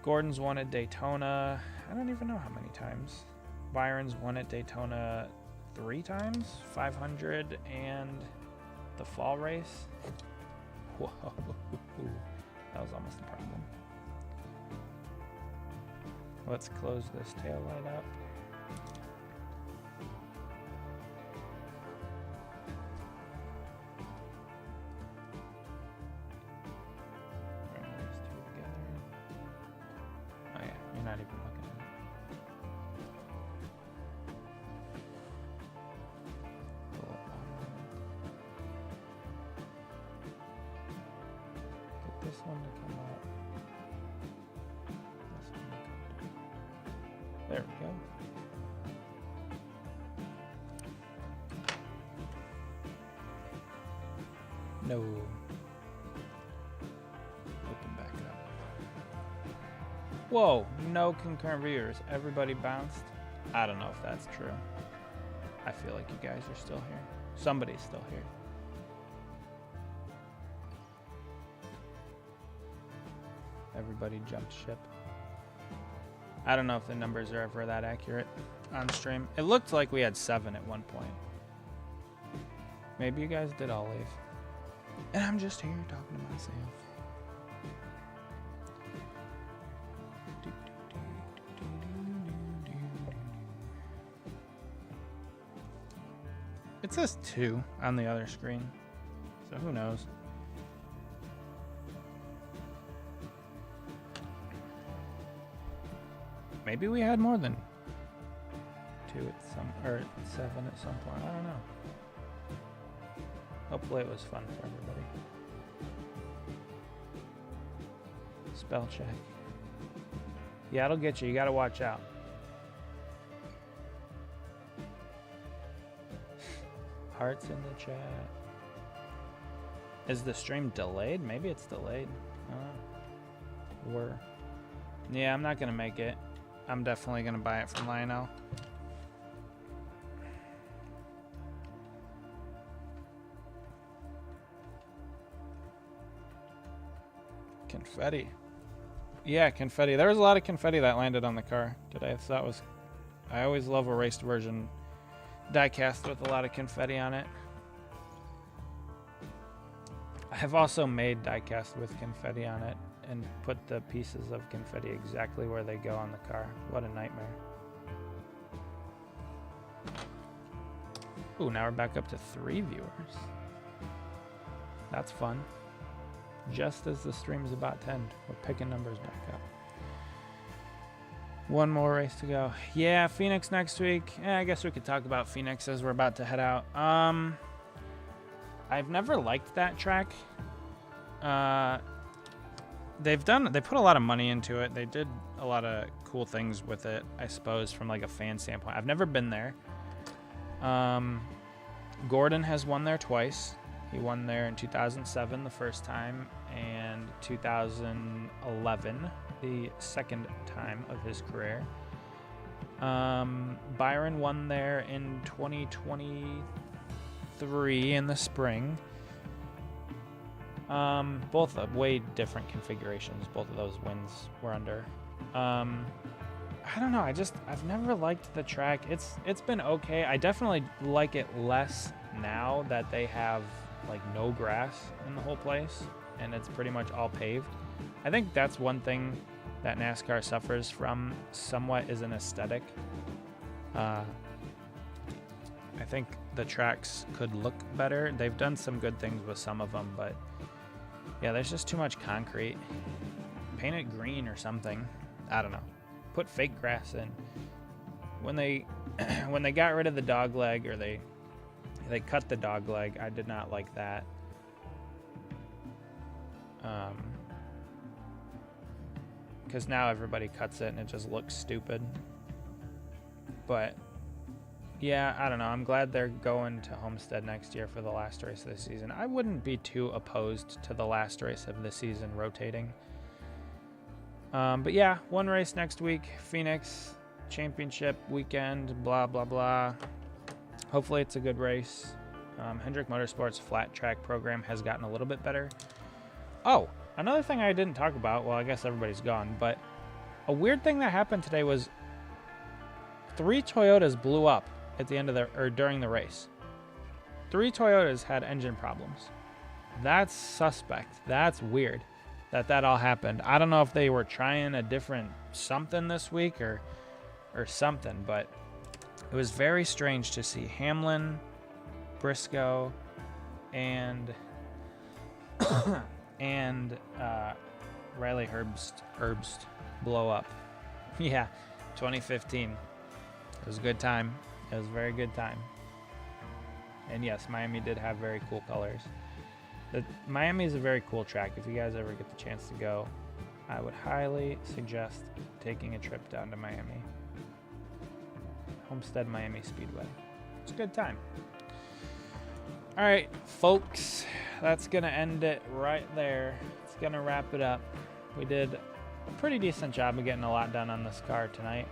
Gordon's won at Daytona. I don't even know how many times. Byron's won at Daytona 3 times, 500 and the fall race. Whoa, that was almost a problem. Let's close this tail light up. Bring these 2 together. Oh yeah, you're not even looking at it. this one to come up. This one to come down. There we go. No. Open back up. Whoa, no concurrent viewers. Everybody bounced. I don't know if that's true. I feel like you guys are still here. Somebody's still here. Everybody jumped ship. I don't know if the numbers are ever that accurate on stream. It looked like we had 7 at one point. Maybe you guys did all leave. And I'm just here talking to myself. It says 2 on the other screen, so who knows? Maybe we had more than 2 at some, or 7 at some point. I don't know. Hopefully it was fun for everybody. Spell check. Yeah, it'll get you. You gotta watch out. Hearts in the chat. Is the stream delayed? Maybe it's delayed. Yeah, I'm not gonna make it. I'm definitely gonna buy it from Lionel. Confetti. Yeah, confetti. There was a lot of confetti that landed on the car today. So that was... I always love a raced version diecast with a lot of confetti on it. I have also made diecast with confetti on it and put the pieces of confetti exactly where they go on the car. What a nightmare. Ooh, now we're back up to 3 viewers. That's fun. Just as the stream's about to end, we're picking numbers back up. One more race to go. Yeah, Phoenix next week. I guess we could talk about Phoenix as we're about to head out. I've never liked that track. They put a lot of money into it. They did a lot of cool things with it, I suppose, from like a fan standpoint. I've never been there. Gordon has won there twice. He won there in 2007 the first time, and 2011 the second time of his career. Byron won there in 2023 in the spring. Both way different configurations. Both of those wins were under. I don't know. I've never liked the track. It's been okay. I definitely like it less now that they have like no grass in the whole place and it's pretty much all paved. I think that's one thing that NASCAR suffers from somewhat is an aesthetic. I think the tracks could look better. They've done some good things with some of them, but yeah, there's just too much concrete. Paint it green or something. I don't know. Put fake grass in. When they got rid of the dog leg, or they cut the dog leg, I did not like that. Because now everybody cuts it and it just looks stupid. But yeah, I don't know. I'm glad they're going to Homestead next year for the last race of the season. I wouldn't be too opposed to the last race of the season rotating. But yeah, one race next week. Phoenix Championship weekend, blah, blah, blah. Hopefully it's a good race. Hendrick Motorsports flat track program has gotten a little bit better. Oh, another thing I didn't talk about, well, I guess everybody's gone, but a weird thing that happened today was 3 Toyotas blew up at the end of during the race. 3 Toyotas had engine problems. That's suspect. That's weird that all happened. I don't know if they were trying a different something this week or something, but it was very strange to see Hamlin, Briscoe, and Riley Herbst blow up. Yeah, 2015. It was a good time. It was a very good time. And yes, Miami did have very cool colors. Miami is a very cool track. If you guys ever get the chance to go, I would highly suggest taking a trip down to Miami. Homestead Miami Speedway. It's a good time. All right, folks, that's going to end it right there. It's going to wrap it up. We did a pretty decent job of getting a lot done on this car tonight.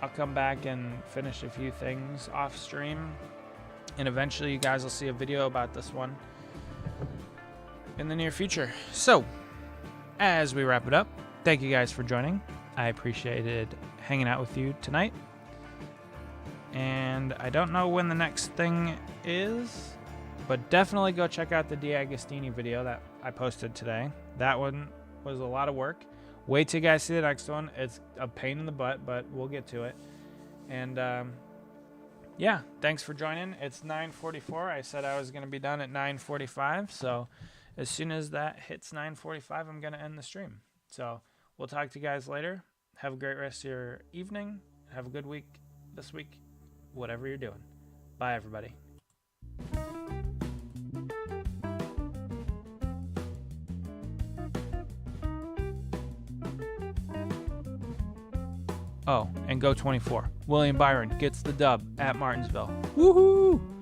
I'll come back and finish a few things off stream, and eventually you guys will see a video about this one in the near future. So, as we wrap it up, thank you guys for joining. I appreciated hanging out with you tonight. And I don't know when the next thing is, but definitely go check out the D'Agostini video that I posted today. That one was a lot of work. Wait till you guys see the next one. It's a pain in the butt, but we'll get to it. And yeah, thanks for joining. It's 9:44. I said I was going to be done at 9:45. So as soon as that hits 9:45, I'm going to end the stream. So we'll talk to you guys later. Have a great rest of your evening. Have a good week this week, whatever you're doing. Bye, everybody. Oh, and go 24. William Byron gets the dub at Martinsville. Woohoo!